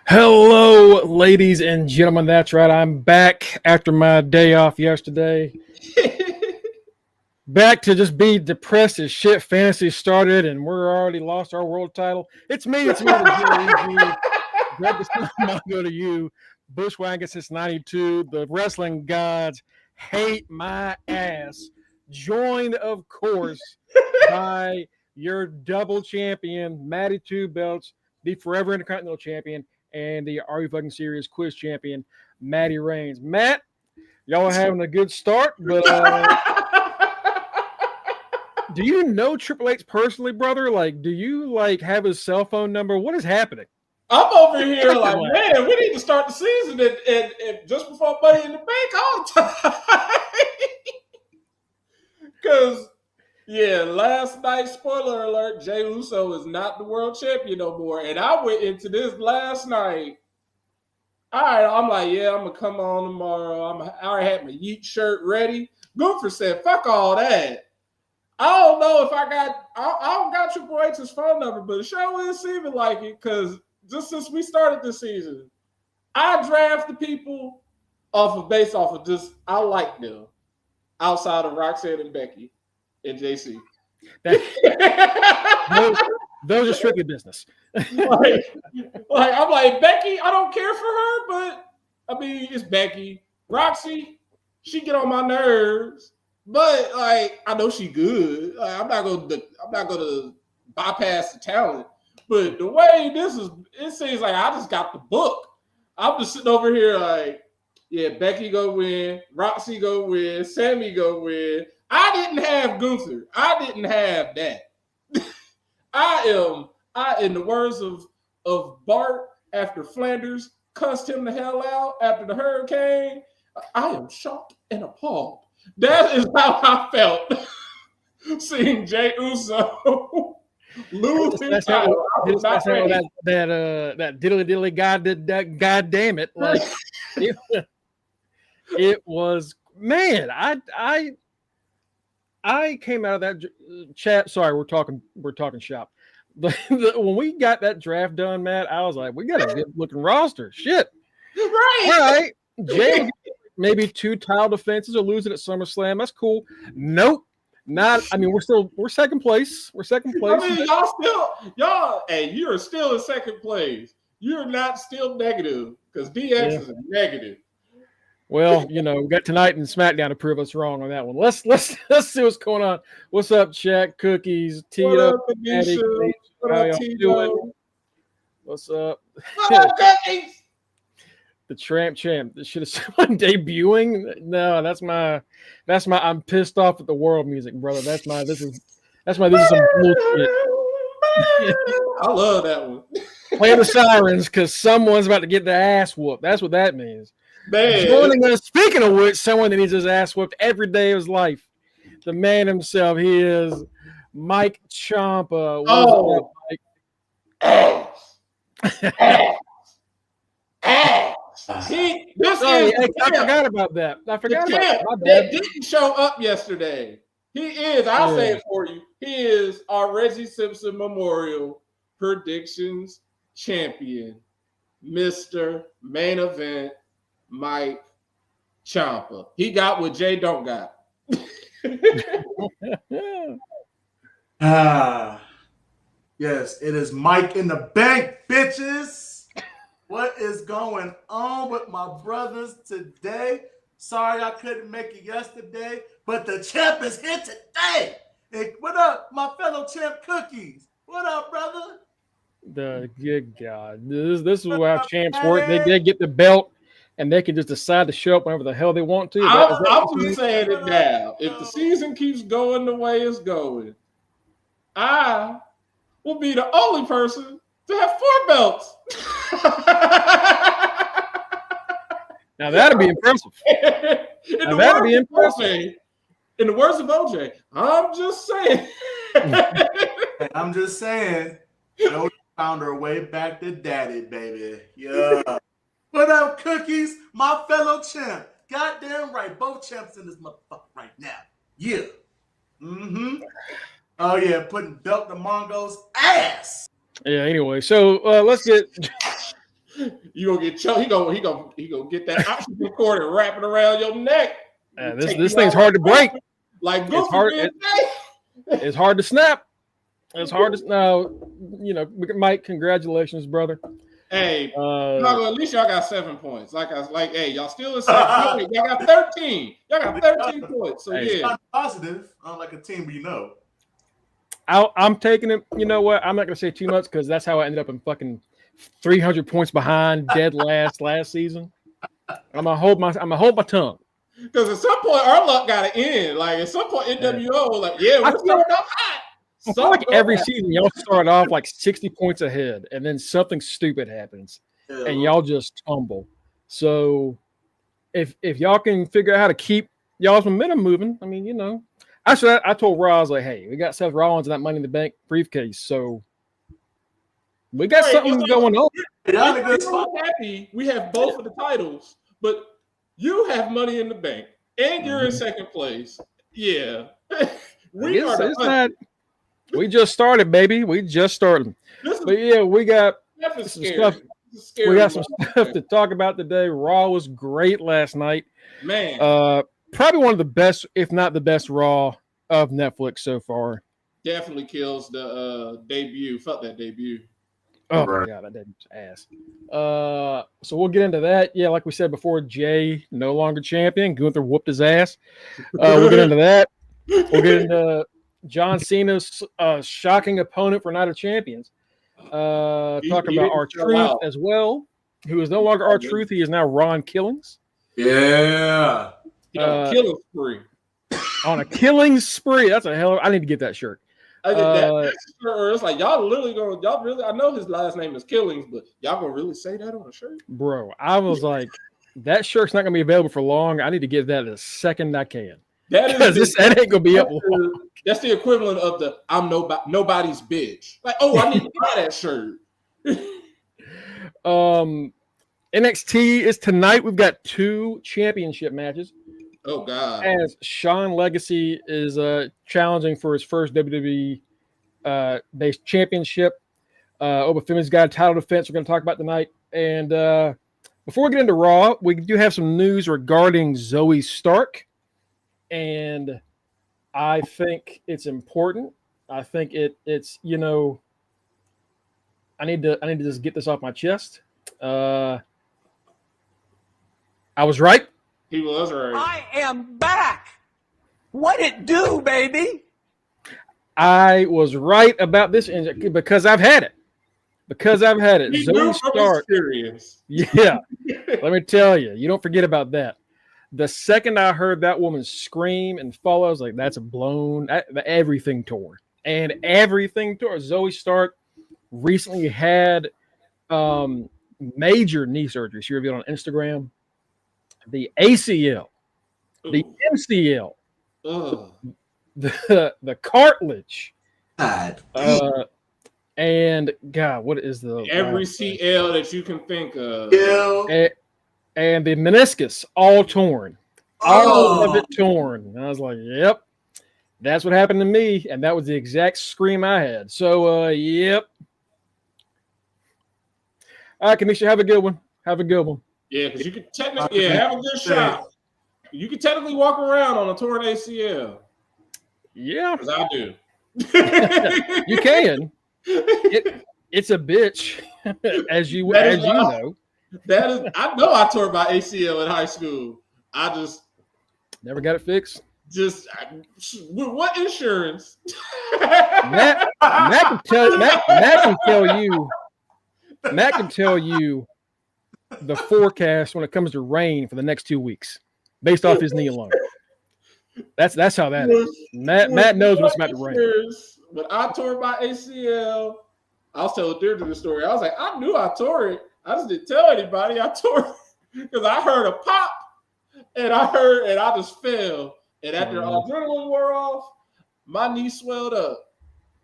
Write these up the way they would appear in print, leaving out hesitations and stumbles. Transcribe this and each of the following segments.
Hello, ladies and gentlemen. That's right. I'm back after my day off yesterday. Back to just be depressed as shit. Fantasy started, and we're already lost our world title. It's me, the Jey Greg the Mongo to you. Bushwhacker since '92. The wrestling gods hate my ass. Joined, of course, by your double champion, Matty Two Belts, the Forever Intercontinental Champion, and the Are You Fucking Serious Quiz Champion, Matty Reigns. Matt, y'all are having a good start, but do you know Triple H personally, brother? Like, do you have his cell phone number? What is happening? I'm over here like, man, we need to start the season and just before Money in the Bank all the time. Because, yeah, last night, spoiler alert, Jey Uso is not the world champion no more. And I went into this last night. All right, I'm like, yeah, I'm going to come on tomorrow. I already had my Yeet shirt ready. Gunther said, fuck all that. I don't know if I don't got Triple H's phone number, but it sure is seeming like it because just since we started this season, I draft the people based off of just, I like them outside of Roxanne and Becky and JC. Those are strictly business. like I'm like, Becky, I don't care for her, but I mean, it's Becky. Roxy, she get on my nerves. But like, I know she good. Like, I'm not gonna bypass the talent. But the way this is, it seems like I just got the book. I'm just sitting over here like, yeah, Becky go win, Roxy go win, Sammy go win. I didn't have Gunther. I didn't have that. I in the words of Bart after Flanders cussed him the hell out after the hurricane. I am shocked and appalled. That is how I felt seeing Jey Uso lose his title. That diddly god damn it! Like it was, man. I came out of that chat. Sorry, we're talking shop. When we got that draft done, Matt, I was like, we got a good looking roster. Shit, right? All right, Jey. Maybe 2 title defenses or losing at SummerSlam. That's cool. Nope. Not. I mean, we're second place. We're second place. I mean, hey, you're still in second place. You're not still negative because DX is a negative. Well, we got tonight and SmackDown to prove us wrong on that one. Let's see what's going on. What's up, Shaq? Cookies, Tito, Maddie, how y'all doing? What's up? What up, Cookies? The Champ. Should have someone debuting? No, that's my I'm pissed off at the world music, brother. This is some bullshit. I love that one. Play the sirens because someone's about to get their ass whooped. That's what that means. Man. Joining us, speaking of which, someone that needs his ass whooped every day of his life. The man himself, he is Mike Ciampa. Oh, Mike? I forgot about that. That didn't show up yesterday. He is, I'll say it for you. He is our Reggie Simpson Memorial Predictions Champion, Mr. Main Event Mike Ciampa. He got what Jay don't got. Yes, it is Mike in the bank, bitches. What is going on with my brothers today? Sorry I couldn't make it yesterday, but the champ is here today. Hey, what up, my fellow champ Cookies? What up, brother? The good God. This is how champs work. They get the belt and they can just decide to show up whenever the hell they want to. I'm just saying it now. If the season keeps going the way it's going, I will be the only person to have 4 belts. Now that'd be impressive. That'd be impressive. In the words of OJ, I'm just saying. I'm just saying. Found her way back to daddy, baby. Yeah. What up, Cookies? My fellow champ. Goddamn right. Both champs in this motherfucker right now. Yeah. Mm-hmm. Oh, yeah. Putting belt to Mongo's ass. Yeah, anyway. So let's get... You gonna get choked. He gonna get that oxygen cord and wrap it around your neck. This thing's hard to break. Like it's hard. It's hard to snap. It's hard to now. Mike, congratulations, brother. Hey, at least y'all got 7 points. Hey, y'all still in second. Y'all got 13. Y'all got 13 points. So it's not positive. Unlike a team we know. I'm taking it. You know what? I'm not gonna say too much because that's how I ended up in fucking 300 points behind, dead last season. I'm gonna hold my tongue. Because at some point our luck got to end. Like at some point NWO, we're starting off hot. I feel like every season y'all start off like 60 points ahead, and then something stupid happens, and y'all just tumble. So if y'all can figure out how to keep y'all's momentum moving, I mean, I told Raw, I was like, hey, we got Seth Rollins in that Money in the Bank briefcase, so we got something going on. I'm so happy we have both of the titles, but you have Money in the Bank, and you're in second place. Yeah, we just started, baby. We just started. We got some stuff. We got some stuff to talk about today. Raw was great last night. Man, probably one of the best, if not the best, Raw of Netflix so far. Definitely kills the debut. Fuck that debut. Oh my god, that debut's ass. So we'll get into that. Yeah, like we said before, Jey no longer champion. Gunther whooped his ass. We'll get into that. We'll get into John Cena's shocking opponent for Night of Champions. Talk about R-Truth as well, who is no longer R-Truth. He is now Ron Killings. Yeah. On a killing spree. On a killing spree. That's a hell of... I need to get that shirt. It's like y'all really I know his last name is Killings, but y'all gonna really say that on a shirt? Bro, I was like, that shirt's not gonna be available for long. I need to get that the second I can. That ain't gonna be up. That's the equivalent of the I'm nobody's bitch. Like, I need to buy that shirt. NXT is tonight. We've got 2 championship matches. Oh God! As Sean Legacy is challenging for his first WWE based championship. Oba Femi's got a title defense we're going to talk about tonight. And before we get into Raw, we do have some news regarding Zoe Stark. And I think it's important. I think it's I need to just get this off my chest. I was right. He was right. I am back. What it do, baby? I was right about this because I've had it. Zoe Stark. Yeah. Let me tell you, you don't forget about that. The second I heard that woman scream and fall, I was like, that's a blown, everything tore. And everything tore. Zoe Stark recently had major knee surgery. She revealed on Instagram. The ACL, the MCL, the cartilage, and God, what is every CL that you can think of, and the meniscus all torn, all of it torn. And I was like, "Yep, that's what happened to me," and that was the exact scream I had. So, yep. All right, Kanisha, have a good one. Have a good one. Yeah, because you could technically have a good shot. You could technically walk around on a torn ACL. Yeah. Because I do. You can. It's a bitch, as you know. I know I tore my ACL in high school. I just never got it fixed. What insurance? Matt can tell you the forecast when it comes to rain for the next 2 weeks, based off his knee alone. That's how that is. Matt knows what's about to rain. When I tore my ACL, I was telling Deirdre the story. I was like, I knew I tore it. I just didn't tell anybody I tore it because I heard a pop and I just fell. And after adrenaline wore off, my knee swelled up.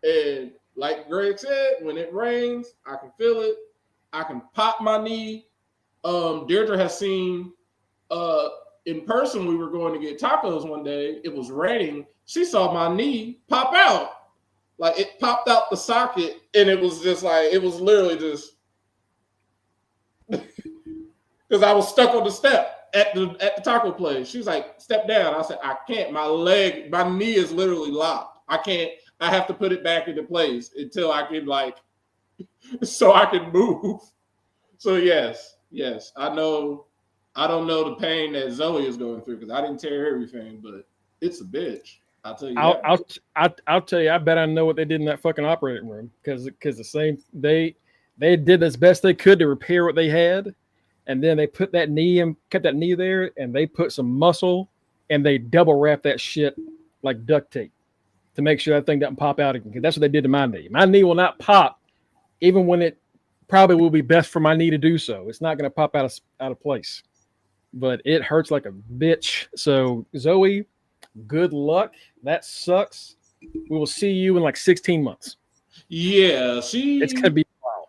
And like Greg said, when it rains, I can feel it. I can pop my knee. Deirdre has seen in person. We were going to get tacos one day. It was raining. She saw my knee pop out. Like it popped out the socket, and it was just like it was literally just because I was stuck on the step at the taco place. She was like, "Step down." I said, "I can't. My knee is literally locked. I can't. I have to put it back into place until I can so I can move." So yes, I know. I don't know the pain that Zoe is going through because I didn't tear everything, but it's a bitch. I'll tell you. I'll tell you. I bet I know what they did in that fucking operating room because the same they did as best they could to repair what they had, and then they put that knee and kept that knee there, and they put some muscle, and they double wrap that shit like duct tape to make sure that thing doesn't pop out again. Because that's what they did to my knee. My knee will not pop, even when it probably will be best for my knee to do so. It's not going to pop out of place, but it hurts like a bitch. So Zoe, good luck. That sucks. We will see you in like 16 months. Yeah, it's gonna be wild.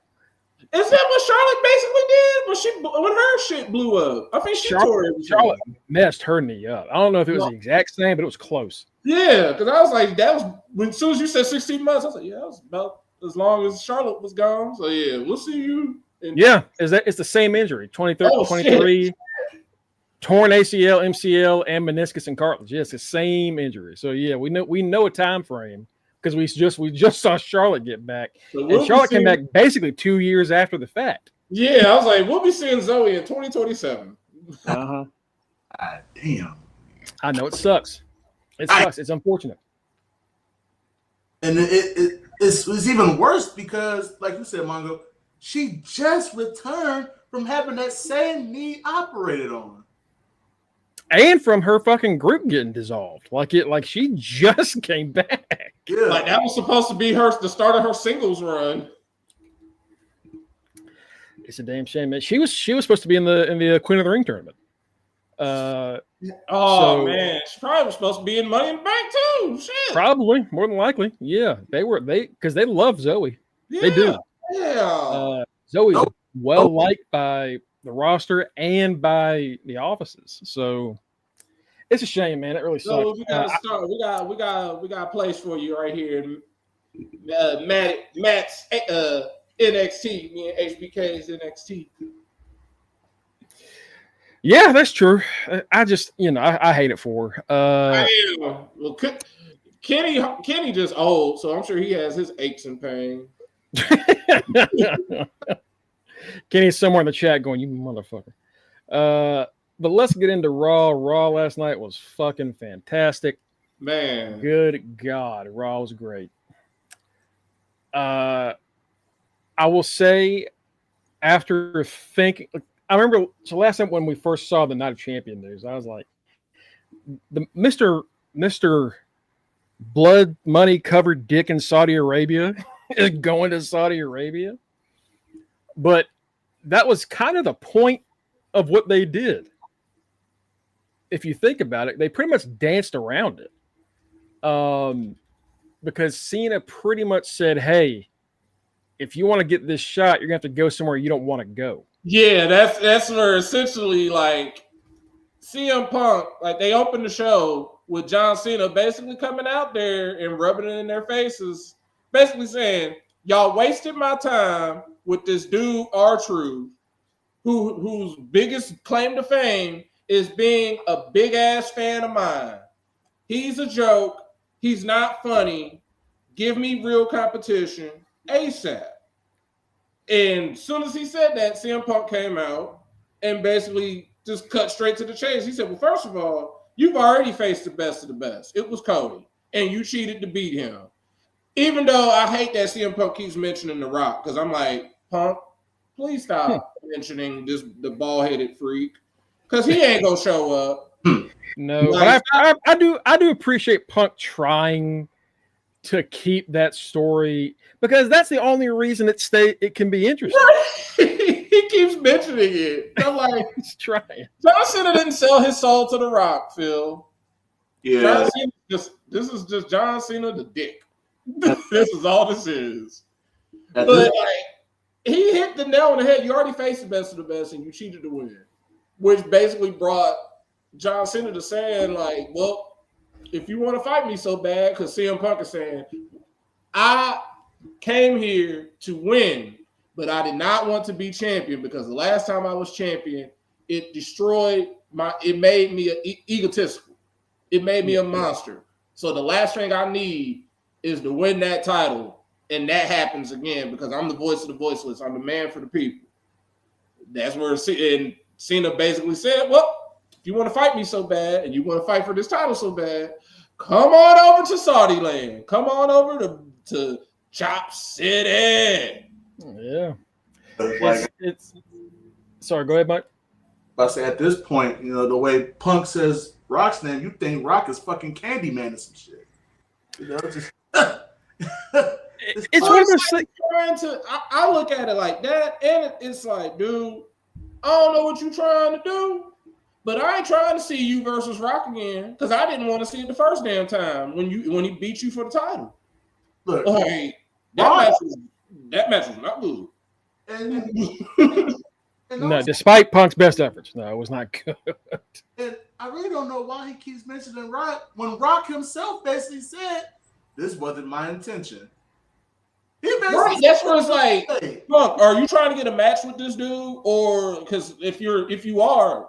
Is that what Charlotte basically did when her shit blew up? I think Charlotte messed her knee up. I don't know if it was the exact same, but it was close. Yeah, because I was like, that was when as soon as you said 16 months, I was like, yeah, that was about as long as Charlotte was gone. So yeah, we'll see you. It's the same injury. 23. Torn ACL, MCL, and meniscus and cartilage. Yes, the same injury. So yeah, we know a time frame because we just saw Charlotte get back, and Charlotte came back basically 2 years after the fact. Yeah, I was like, we'll be seeing Zoe in 2027. God damn. I know it sucks. It sucks. It's unfortunate. And it's even worse because, like you said, Mongo, she just returned from having that same knee operated on. And from her fucking group getting dissolved. Like she just came back. Yeah. Like that was supposed to be the start of her singles run. It's a damn shame, man. She was supposed to be in the Queen of the Ring tournament. Man, she probably was supposed to be in Money in the Bank too. Shit. Probably, more than likely. Yeah, because they love Zoe. Yeah, they do. Yeah. Zoe's well liked by the roster and by the offices. So it's a shame, man. It really sucks. So we gotta start. We got a place for you right here. Matt's NXT, me and HBK's NXT. Yeah, that's true. I just, I hate it for her. Well, Kenny just old, so I'm sure he has his aches and pains. Kenny's somewhere in the chat going, "You motherfucker." But let's get into Raw. Raw last night was fucking fantastic. Man. Good God. Raw was great. I will say, after thinking, I remember, so last time when we first saw the Night of Champion news, I was like, the Mr. Blood Money Covered Dick in Saudi Arabia is going to Saudi Arabia. But that was kind of the point of what they did. If you think about it, they pretty much danced around it. Because Cena pretty much said, hey, if you want to get this shot, you're going to have to go somewhere you don't want to go. Yeah, that's where essentially, like, CM Punk, like, they opened the show with John Cena basically coming out there and rubbing it in their faces, basically saying, y'all wasted my time with this dude, R-Truth, whose biggest claim to fame is being a big-ass fan of mine. He's a joke. He's not funny. Give me real competition ASAP. And as soon as he said that, CM Punk came out and basically just cut straight to the chase. He said, well, first of all, you've already faced the best of the best. It was Cody, and you cheated to beat him. Even though I hate that CM Punk keeps mentioning The Rock, because I'm like, Punk, please stop mentioning the bald-headed freak, because he ain't going to show up. No, like, but I do appreciate Punk trying to keep that story, because that's the only reason it can be interesting. He keeps mentioning it. I'm like, he's trying. John Cena didn't sell his soul to The Rock, Phil. Yeah. This is just John Cena the dick. This is all this is. But like, he hit the nail on the head. You already faced the best of the best, and you cheated to win, which basically brought John Cena to saying, like, well, if you want to fight me so bad, because CM Punk is saying, I came here to win. but I did not want to be champion because the last time I was champion, it destroyed it made me egotistical. It made me a monster. So the last thing I need is to win that title, and that happens again because I'm the voice of the voiceless. I'm the man for the people. That's where Cena basically said, well, if you want to fight me so bad and you want to fight for this title so bad, come on over to Saudi land. Come on over to Chop City. Yeah. It's sorry, go ahead, Mike. I say at this point, the way Punk says Rock's name, you think Rock is fucking Candyman or some shit. Just it's one of those things. I look at it like that, and it's like, dude, I don't know what you're trying to do, but I ain't trying to see you versus Rock again because I didn't want to see it the first damn time when he beat you for the title. Look, that match was not good. And no, despite Punk's best efforts, no, it was not good. And I really don't know why he keeps mentioning Rock when Rock himself basically said this wasn't my intention. Right, that's where it's like, Punk, are you trying to get a match with this dude, or because if you are,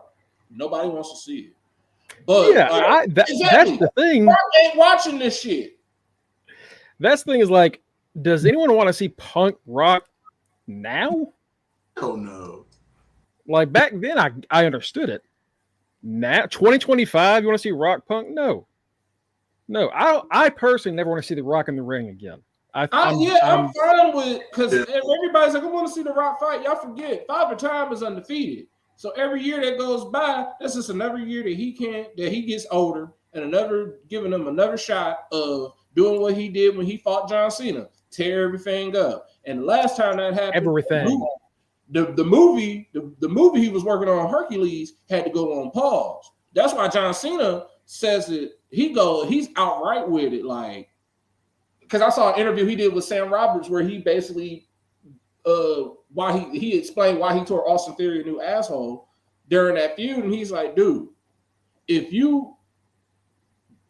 nobody wants to see it. But yeah, that's the thing. Rock ain't watching this shit. That's the thing is like, does anyone want to see Punk Rock now? Oh no. Like back then, I understood it. Now, 2025, you want to see Rock Punk? No. I personally never want to see the Rock in the ring again. I'm fine with because everybody's like, I want to see the Rock fight. Y'all forget, Father Time is undefeated. So every year that goes by, that's just another year that he gets older and giving him another shot of doing what he did when he fought John Cena, tear everything up. And the last time that happened, everything. The movie he was working on, Hercules, had to go on pause. That's why John Cena says it. He's outright with it, like, because I saw an interview he did with Sam Roberts where he basically why he explained why he tore Austin Theory a new asshole during that feud, and he's like, dude, if you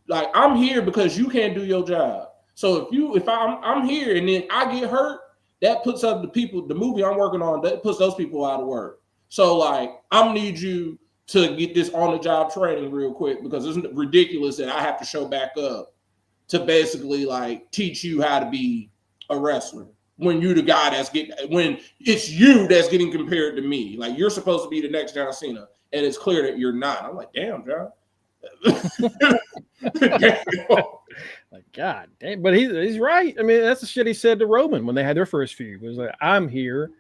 like, I'm here because you can't do your job. So if I'm here and then I get hurt, that puts up the movie I'm working on, that puts those people out of work. So like, I'm need you to get this on the job training real quick because it's ridiculous that I have to show back up to basically like teach you how to be a wrestler when you the guy when it's you that's getting compared to me. Like, you're supposed to be the next John Cena, and it's clear that you're not. I'm like, damn, John. Like, God damn, but he's right. I mean, that's the shit he said to Roman when they had their first feud. It was like, I'm here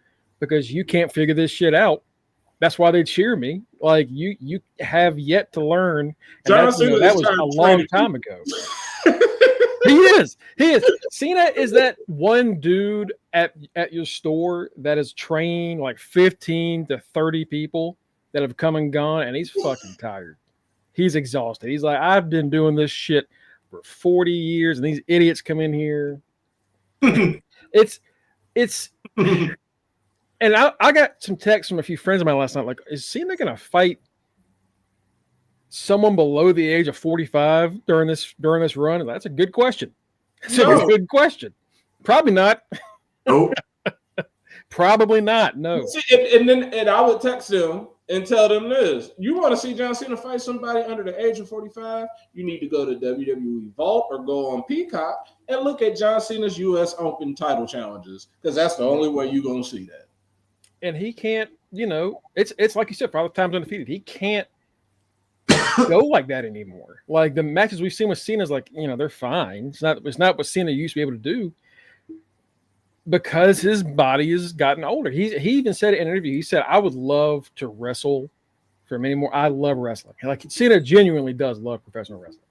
because you can't figure this shit out. That's why they cheer me. Like, you have yet to learn. And that was a long time ago. He is. Cena is that one dude at your store that has trained like 15 to 30 people that have come and gone, and he's fucking tired. He's exhausted. He's like, I've been doing this shit for 40 years, and these idiots come in here. It's and I got some texts from a few friends of mine last night. Like, is Cena going to fight someone below the age of 45 during this run? And that's a good question. That's a good question. Probably not. Nope. Probably not. No. And I would text them and tell them this: you want to see John Cena fight somebody under the age of 45? You need to go to WWE Vault or go on Peacock and look at John Cena's U.S. Open title challenges, because that's the only way you're gonna see that. And he can't, it's like you said, Father Time's undefeated. He can't go like that anymore. Like, the matches we've seen with Cena is like, they're fine. It's not what Cena used to be able to do because his body has gotten older. He even said in an interview, he said, I would love to wrestle for many more. I love wrestling. Like, Cena genuinely does love professional wrestling.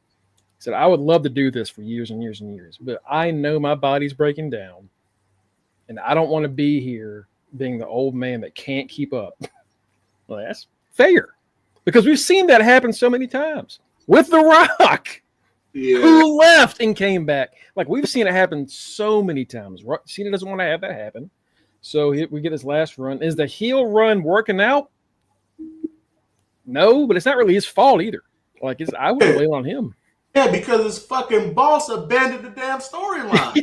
He said, I would love to do this for years and years and years, but I know my body's breaking down and I don't want to be here being the old man that can't keep up. Well, that's fair, because we've seen that happen so many times with The Rock, who left and came back. Like, we've seen it happen so many times. Cena doesn't want to have that happen, so we get his last run. Is the heel run working out? No, but it's not really his fault either. Like, I would blame on him. Yeah, because his fucking boss abandoned the damn storyline.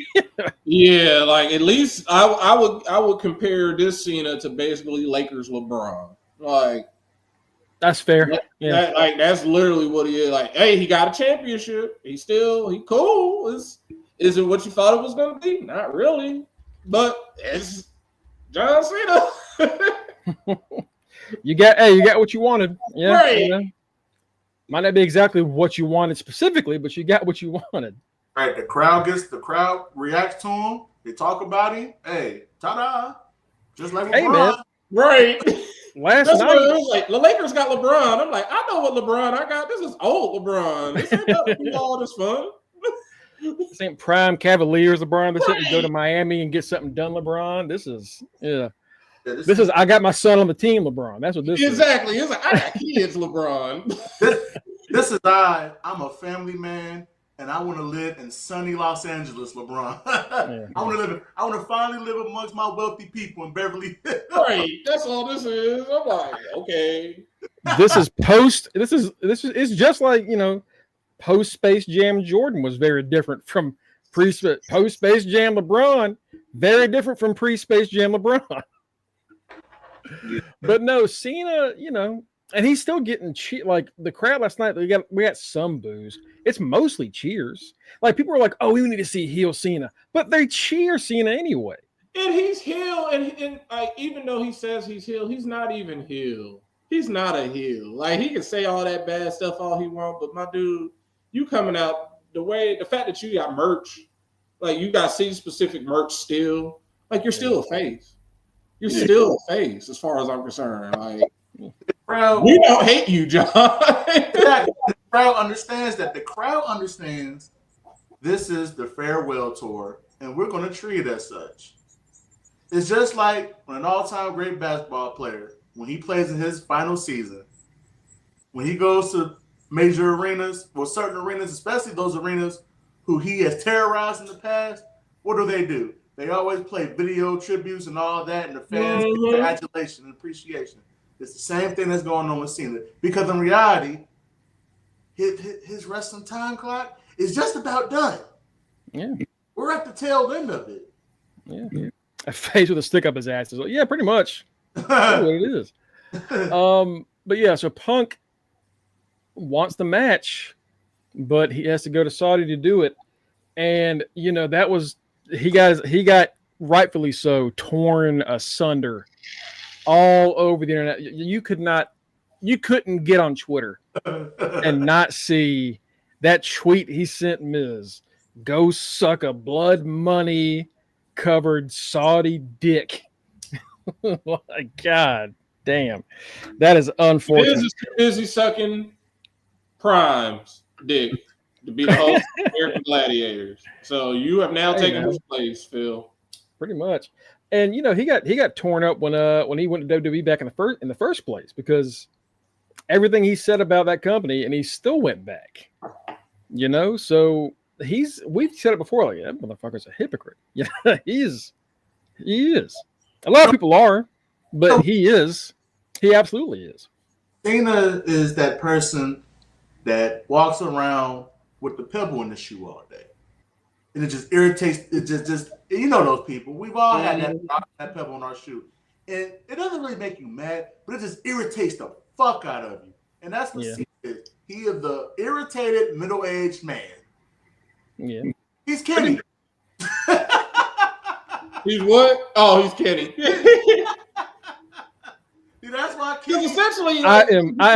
Yeah, like at least I would compare this Cena to basically Lakers LeBron. Like That's fair. Yeah. that's literally what he is. Like, hey, he got a championship. He cool. Is it what you thought it was gonna be? Not really. But it's John Cena. You got what you wanted. Yeah. Right. You know? Might not be exactly what you wanted specifically, but you got what you wanted. Right, the crowd reacts to him. They talk about him. Hey, ta-da! Just like LeBron. Hey, man. Right. Last That's night, what it was like. The Lakers got LeBron. I'm like, I know what LeBron I got. This is old LeBron. This ain't about to be all this fun. this ain't prime Cavaliers LeBron. This ain't go to Miami and get something done LeBron. This is This is I got my son on the team LeBron. That's what this is. Exactly. It's like I got kids LeBron. This is I'm a family man, and I want to live in sunny Los Angeles, LeBron. Yeah. I want to finally live amongst my wealthy people in Beverly Hills. Right. That's all this is. I'm like, okay. This is post. It's just like, post Space Jam Jordan was very different from post Space Jam LeBron. Very different from pre Space Jam LeBron. But no, Cena, and he's still getting like the crowd last night. We got some boos. It's mostly cheers. Like people are like, "Oh, we need to see heel Cena," but they cheer Cena anyway. And he's heel, and even though he says he's heel, he's not even heel. He's not a heel. Like he can say all that bad stuff all he wants, but my dude, you coming out the fact that you got merch, like you got city specific merch still, like you're still a face. You're still a face, as far as I'm concerned. Like, we don't hate you, John. The crowd understands that. The crowd understands this is the farewell tour, and we're going to treat it as such. It's just like when an all-time great basketball player, when he plays in his final season, when he goes to major arenas, or certain arenas, especially those arenas who he has terrorized in the past, what do? They always play video tributes and all that, and the fans get their adulation and appreciation. It's the same thing that's going on with Cena. Because in reality, his wrestling time clock is just about done. Yeah. We're at the tail end of it. Yeah. A face with a stick up his ass. Yeah, pretty much. That's what it is. But yeah, so Punk wants the match, but he has to go to Saudi to do it. And, that was... He got rightfully so torn asunder all over the internet. You couldn't get on Twitter and not see that tweet he sent Miz. Go suck a blood money covered Saudi dick. Like, God damn. That is unfortunate. Miz is too busy sucking Prime's dick to be the host of American Gladiators. So you have now taken his place, Phil. Pretty much. And he got torn up when he went to WWE back in the first place, because everything he said about that company, and he still went back. So we've said it before, like, that motherfucker's a hypocrite. He is. A lot of people are, but he is. He absolutely is. Cena is that person that walks around with the pebble in the shoe all day, and it just irritates. It just those people. We've all had that pebble in our shoe, and it doesn't really make you mad, but it just irritates the fuck out of you. And that's what Cena is. He is the irritated middle-aged man. Yeah, he's Kenny. He's what? Oh, he's Kenny. That's why essentially, I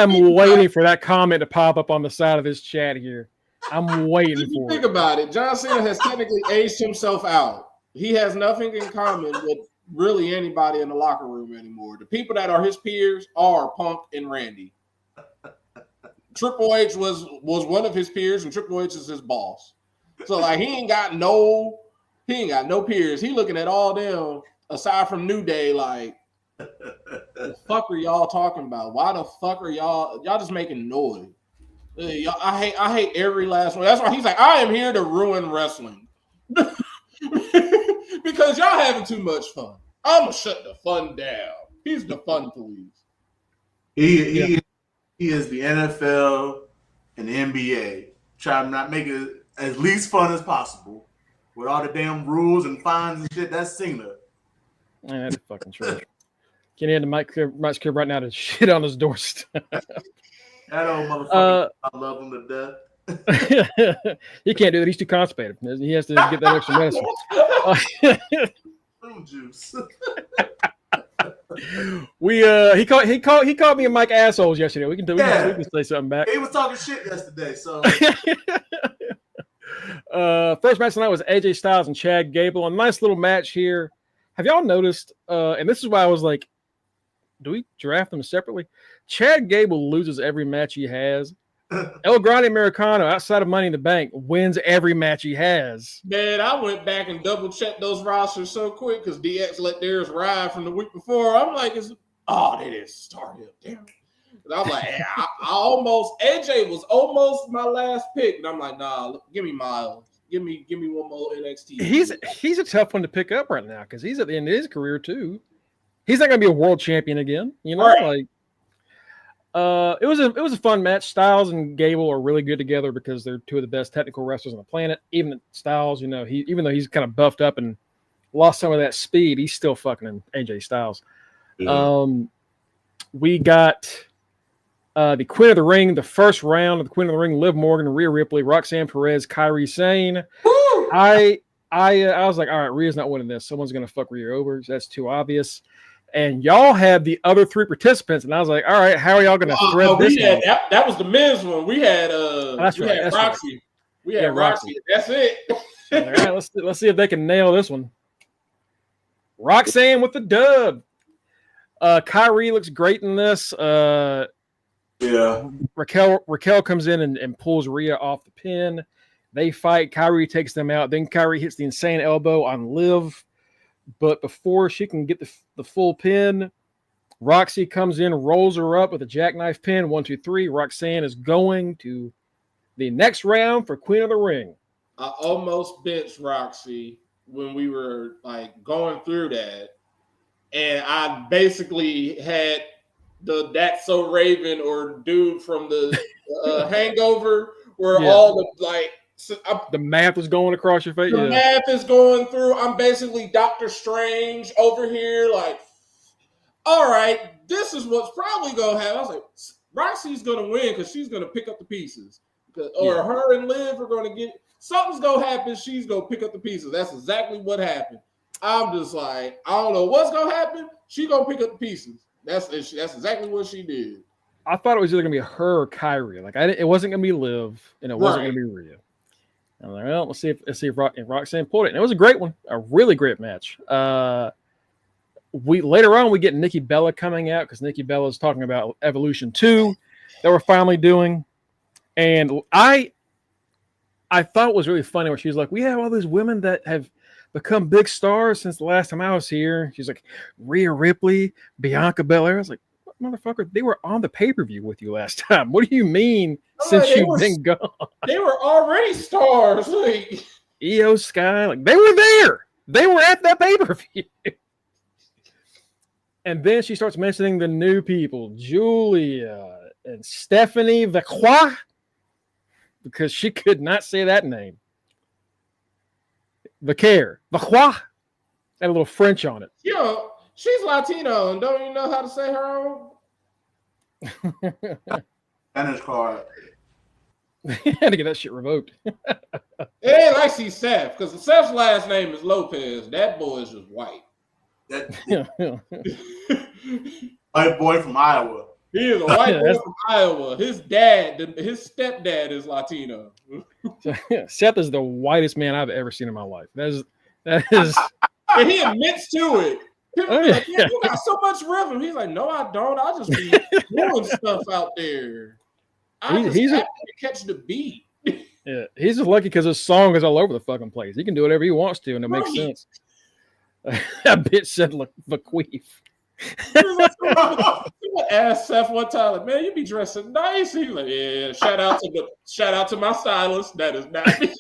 am waiting for that comment to pop up on the side of this chat here. I'm waiting for it. Think about it. John Cena has technically aged himself out. He has nothing in common with really anybody in the locker room anymore. The people that are his peers are Punk and Randy. Triple H was one of his peers, and Triple H is his boss. So like he ain't got no peers. He looking at all them aside from New Day like, the fuck are y'all talking about? Why the fuck are y'all just making noise? I hate every last one. That's why he's like, I am here to ruin wrestling. Because y'all having too much fun. I'm gonna shut the fun down. He's the fun police. He is the NFL and the NBA try to not make it as least fun as possible with all the damn rules and fines and shit. That's Cena. Man, that's fucking trash. Can't have the Mike's crib right now to shit on his doorstep. That old motherfucker, I love him to death. He can't do that. He's too constipated. He has to get that extra medicine. Fruit juice. He called me and Mike assholes yesterday. We can say something back. He was talking shit yesterday. So first match tonight was AJ Styles and Chad Gable. A nice little match here. Have y'all noticed? And this is why I was like, do we draft them separately? Chad Gable loses every match he has. El Grande Americano, outside of Money in the Bank, wins every match he has. Man, I went back and double checked those rosters so quick because DX let theirs ride from the week before. I'm like, they didn't start him. Damn. And I'm like, AJ was almost my last pick. And I'm like, nah, give me Miles. Give me one more NXT. He's a tough one to pick up right now because he's at the end of his career too. He's not gonna be a world champion again, you know. Right. It was a fun match. Styles and Gable are really good together because they're two of the best technical wrestlers on the planet. Even Styles, you know, even though he's kind of buffed up and lost some of that speed, he's still fucking AJ Styles. Yeah. We got the Queen of the Ring, the first round of the Queen of the Ring: Liv Morgan, Rhea Ripley, Roxanne Perez, Kairi Sane. Woo! I was like, all right, Rhea's not winning this. Someone's gonna fuck Rhea over. That's too obvious. And y'all had the other three participants, and I was like, all right, how are y'all going to thread this? That was the men's one. We had Roxy. Right. We had Roxy. That's it. All right, let's see if they can nail this one. Roxanne with the dub. Kyrie looks great in this. Yeah. Raquel comes in and pulls Rhea off the pin. They fight. Kyrie takes them out. Then Kyrie hits the insane elbow on Liv. But before she can get the full pin, Roxy comes in, rolls her up with a jackknife pin. 1, 2, 3. Roxanne is going to the next round for Queen of the Ring. I almost benched Roxy when we were like going through that. And I basically had the That's So Raven or dude from the Hangover where all the like. So the math is going across your face. The math is going through. I'm basically Doctor Strange over here. Like, all right, this is what's probably going to happen. I was like, Roxy's going to win because she's going to pick up the pieces. Her and Liv are going to get something's going to happen. She's going to pick up the pieces. That's exactly what happened. I'm just like, I don't know what's going to happen. She's going to pick up the pieces. That's exactly what she did. I thought it was either going to be her or Kyrie. Like, it wasn't going to be Liv, and it wasn't going to be Rhea. I'm like, well, let's see if Roxanne pulled it. And it was a great one, a really great match. Later on we get Nikki Bella coming out because Nikki Bella is talking about Evolution 2 that we're finally doing. And I thought it was really funny where she's like, we have all these women that have become big stars since the last time I was here. She's like, Rhea Ripley, Bianca Belair. I was like, motherfucker, they were on the pay-per-view with you last time. What do you mean since you've been gone? They were already stars. Like Io Sky, like they were there. They were at that pay-per-view. And then she starts mentioning the new people, Julia and Stephanie Vacroix, because she could not say that name. Vacroix. Had a little French on it. Yo, she's Latino and don't even know how to say her own. Spanish card. Had to get that shit revoked. It ain't like she's Seth, because Seth's last name is Lopez. That boy is just white. White boy from Iowa. He is a white boy from Iowa. His stepdad is Latino. Seth is the whitest man I've ever seen in my life. That is and he admits to it. People be like, yeah, you got so much rhythm. He's like, no, I don't. I just be doing stuff out there. He's happy to catch the beat. Yeah, he's just lucky because his song is all over the fucking place. He can do whatever he wants to, and it makes sense. That bitch said, "Look, bequeath." Asked Seth one time, like, man, you be dressing nice. He's like, yeah. Shout out to my stylist. That is not me.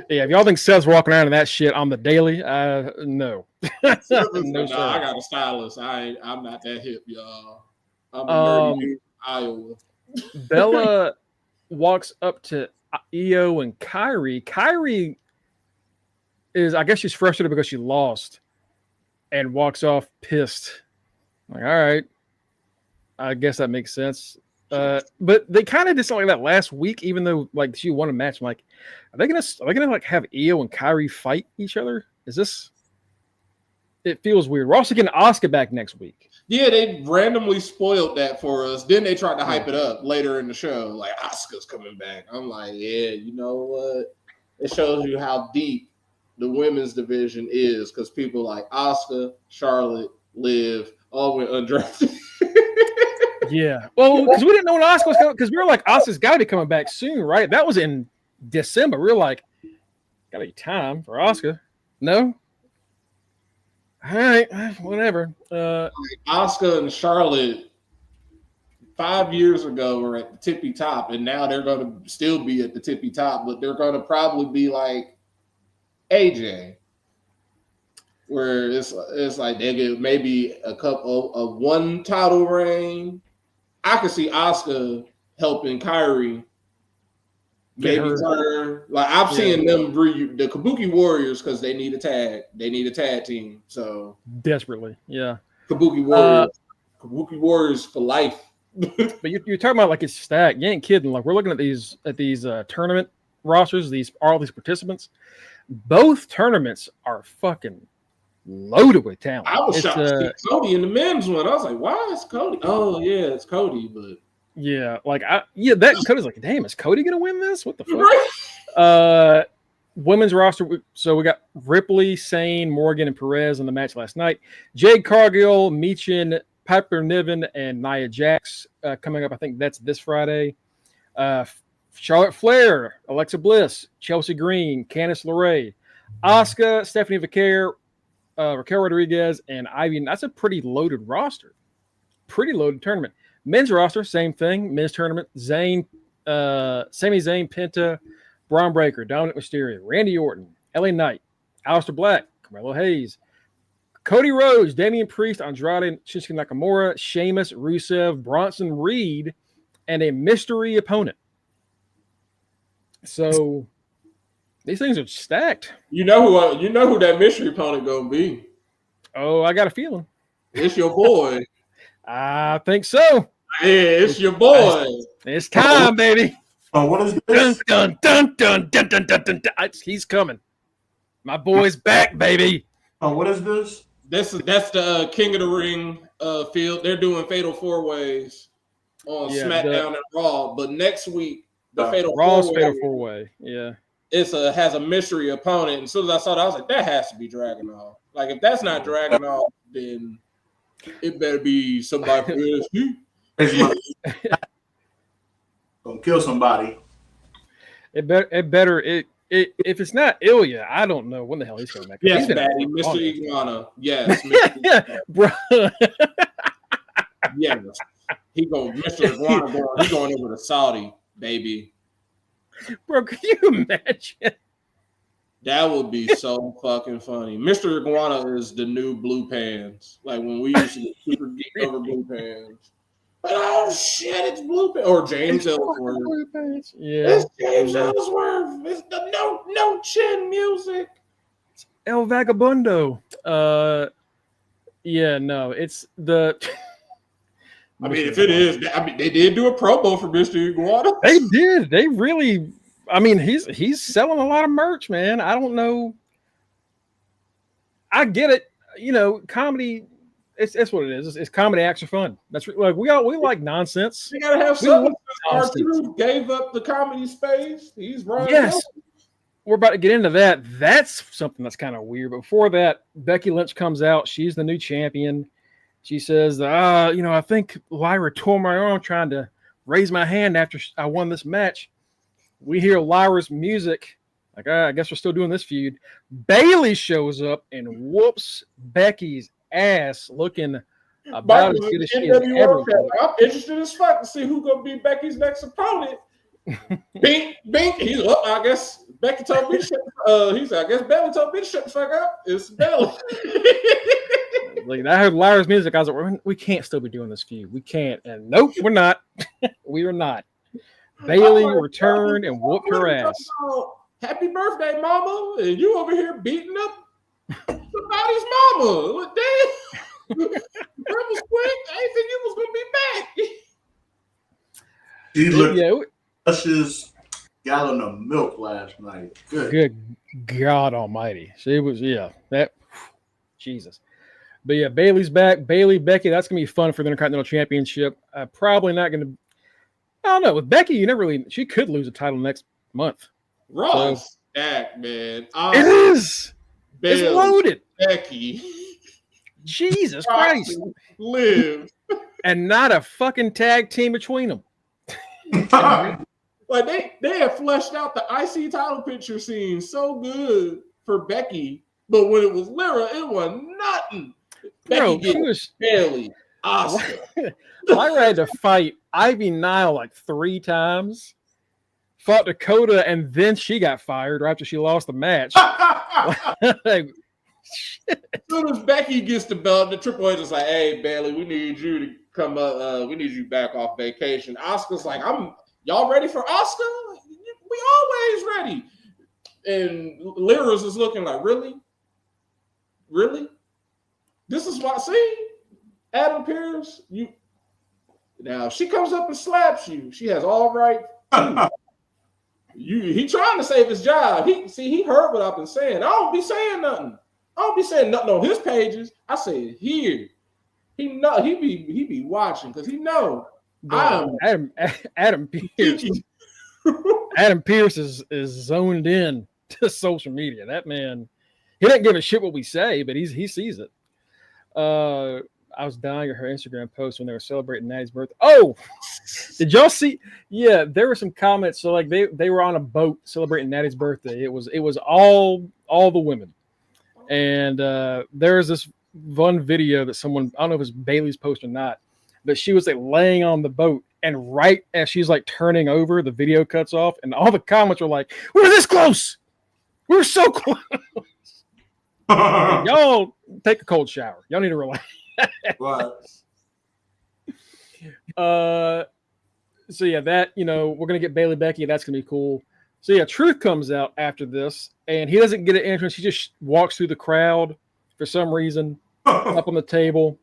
Yeah, if y'all think Seth's walking around in that shit on the daily, no. No, I got a stylist. I'm not that hip, y'all. I'm a nerdy dude from Iowa. walks up to Io and Kyrie. Kyrie is, I guess she's frustrated because she lost and walks off pissed. Like, all right, I guess that makes sense. But they kind of did something like that last week, even though like she won a match. I'm like, are they gonna like have Io and Kyrie fight each other? Is this? It feels weird. We're also getting Asuka back next week. Yeah, they randomly spoiled that for us. Then they tried to hype it up later in the show, like Asuka's coming back. I'm like, yeah, you know what? It shows you how deep the women's division is because people like Asuka, Charlotte, Liv, all went undrafted. Yeah. Well, because we didn't know when Asuka was coming, because we were like, Asuka's got to be coming back soon, right? That was in December. We were like, got to be time for Asuka. No? All right, whatever. Asuka and Charlotte 5 years ago were at the tippy top, and now they're going to still be at the tippy top, but they're going to probably be like AJ, where it's like they get maybe a couple of one title reign. I could see Asuka helping Kyrie. Maybe her. Like I've seen them the Kabuki Warriors because they need a tag. They need a tag team. So desperately, yeah. Kabuki Warriors. Kabuki Warriors for life. But you're talking about like it's stacked. You ain't kidding. Like we're looking at these tournament rosters. All these participants. Both tournaments are fucking loaded with talent. I was shocked to see Cody in the men's one. I was like, why is Cody? Oh yeah, it's Cody, but. Yeah, that Cody's like, damn, is Cody gonna win this? What the fuck? Women's roster. So we got Ripley, Sane, Morgan, and Perez in the match last night. Jade Cargill, Meechin, Piper Niven, and Nia Jax coming up. I think that's this Friday. Charlotte Flair, Alexa Bliss, Chelsea Green, Candice LeRae, Asuka, Stephanie Vaquer, Raquel Rodriguez, and Ivy. That's a pretty loaded roster. Pretty loaded tournament. Men's roster, same thing. Men's tournament, Sami Zayn, Penta, Braun Breaker, Dominic Mysterio, Randy Orton, LA Knight, Aleister Black, Carmelo Hayes, Cody Rhodes, Damian Priest, Andrade, Shinsuke Nakamura, Sheamus, Rusev, Bronson Reed, and a mystery opponent. So these things are stacked. You know who that mystery opponent gonna be. Oh, I got a feeling. It's your boy. I think so. Yeah, it's your boy. It's time, baby. Oh, what is this? Dun, dun, dun, dun, dun, dun, dun, dun. He's coming. My boy's back, baby. Oh, what is this? That's the King of the Ring field. They're doing Fatal 4-Ways on SmackDown and Raw. But next week, the Fatal 4-Way. Yeah. Has a mystery opponent. And as soon as I saw that, I was like, that has to be Dragon Ball. Like, if that's not Dragon Ball, then it better be somebody from NXT. Gonna kill somebody. If it's not Ilya, I don't know when the hell he's coming back. Yes, Batty, Mr. Iguana. Yes, Mr. Bro. Yes. Mr. Iguana he's going over to Saudi, baby. Bro, can you imagine? That would be so fucking funny. Mr. Iguana is the new Blue Pants. Like when we used to get super geek over Blue Pants. But oh shit, it's Blue Pants. Or James Ellsworth. Yeah. It's James Ellsworth. It's the no chin music. It's El Vagabundo. Yeah, no, it's the I mean, if it is, they did do a promo for Mr. Iguana. They did. They really. I mean, he's selling a lot of merch, man. I don't know. I get it. You know, comedy. It's what it is. It's comedy acts are fun. That's like we like nonsense. You gotta have something. R2 gave up the comedy space. He's right. Yes. We're about to get into that. That's something that's kind of weird. But before that, Becky Lynch comes out. She's the new champion. She says, I think Lyra tore my arm trying to raise my hand after I won this match. We hear Lyra's music. Like, I guess we're still doing this feud. Bayley shows up and whoops Becky's ass, looking about as good as she has ever been. I'm interested as fuck to see who's going to be Becky's next opponent. Bink. He's up. I guess Becky told me to shut I guess Bayley told me to shut the fuck up. It's Bayley. Like I heard Lyra's music. I was like, we can't still be doing this feud. We can't. And nope, we're not. We are not. Bailey I'm like, returned and whooped her Twitter ass. talking about, happy birthday, mama, and you over here beating up somebody's mama. What damn? That was quick. I didn't think you was gonna be back. She looked Yeah, precious gallon of milk last night. good God Almighty. She was that Jesus. But yeah, Bailey's back. Bailey, Becky, that's gonna be fun for the Intercontinental Championship. Probably not gonna. I don't know. With Becky, you never really. She could lose a title next month. Raw is stacked, man. It is. Bailey, It's loaded. Becky. Jesus Christ. Live. And not a fucking tag team between them. Like they have fleshed out the IC title picture scene so good for Becky, but when it was Lyra, it was nothing. Bro, Becky she was Bailey, Asuka. Lyra had to fight Ivy Nile like 3 times. Fought Dakota, and then she got fired right after she lost the match. Like, As soon as Becky gets the belt, the Triple H is like, "Hey Bailey, we need you to come up. We need you back off vacation." Asuka's like, y'all ready for Asuka? We always ready." And Lyra's is looking like, really? This is what I see. Adam Pearce, now if she comes up and slaps you, she has all right. He trying to save his job. He heard what I've been saying. I don't be saying nothing. I don't be saying nothing on his pages. I say it here. He be watching because he know. Adam Pearce. Adam Pearce is zoned in to social media. That man, he doesn't give a shit what we say, but he sees it. I was dying at her Instagram post when they were celebrating Natty's birthday. Oh, did y'all see? Yeah, there were some comments. So like they were on a boat celebrating Natty's birthday. It was all the women, and there was this one video that someone, I don't know if it was Bailey's post or not, but she was like laying on the boat, and right as she's like turning over, the video cuts off, and all the comments were like, "We're this close. We're so close." Y'all take a cold shower. Y'all need to relax. Right. So yeah, that, we're gonna get Bailey Becky. That's gonna be cool. So yeah, Truth comes out after this, and he doesn't get an entrance. He just walks through the crowd for some reason, up on the table,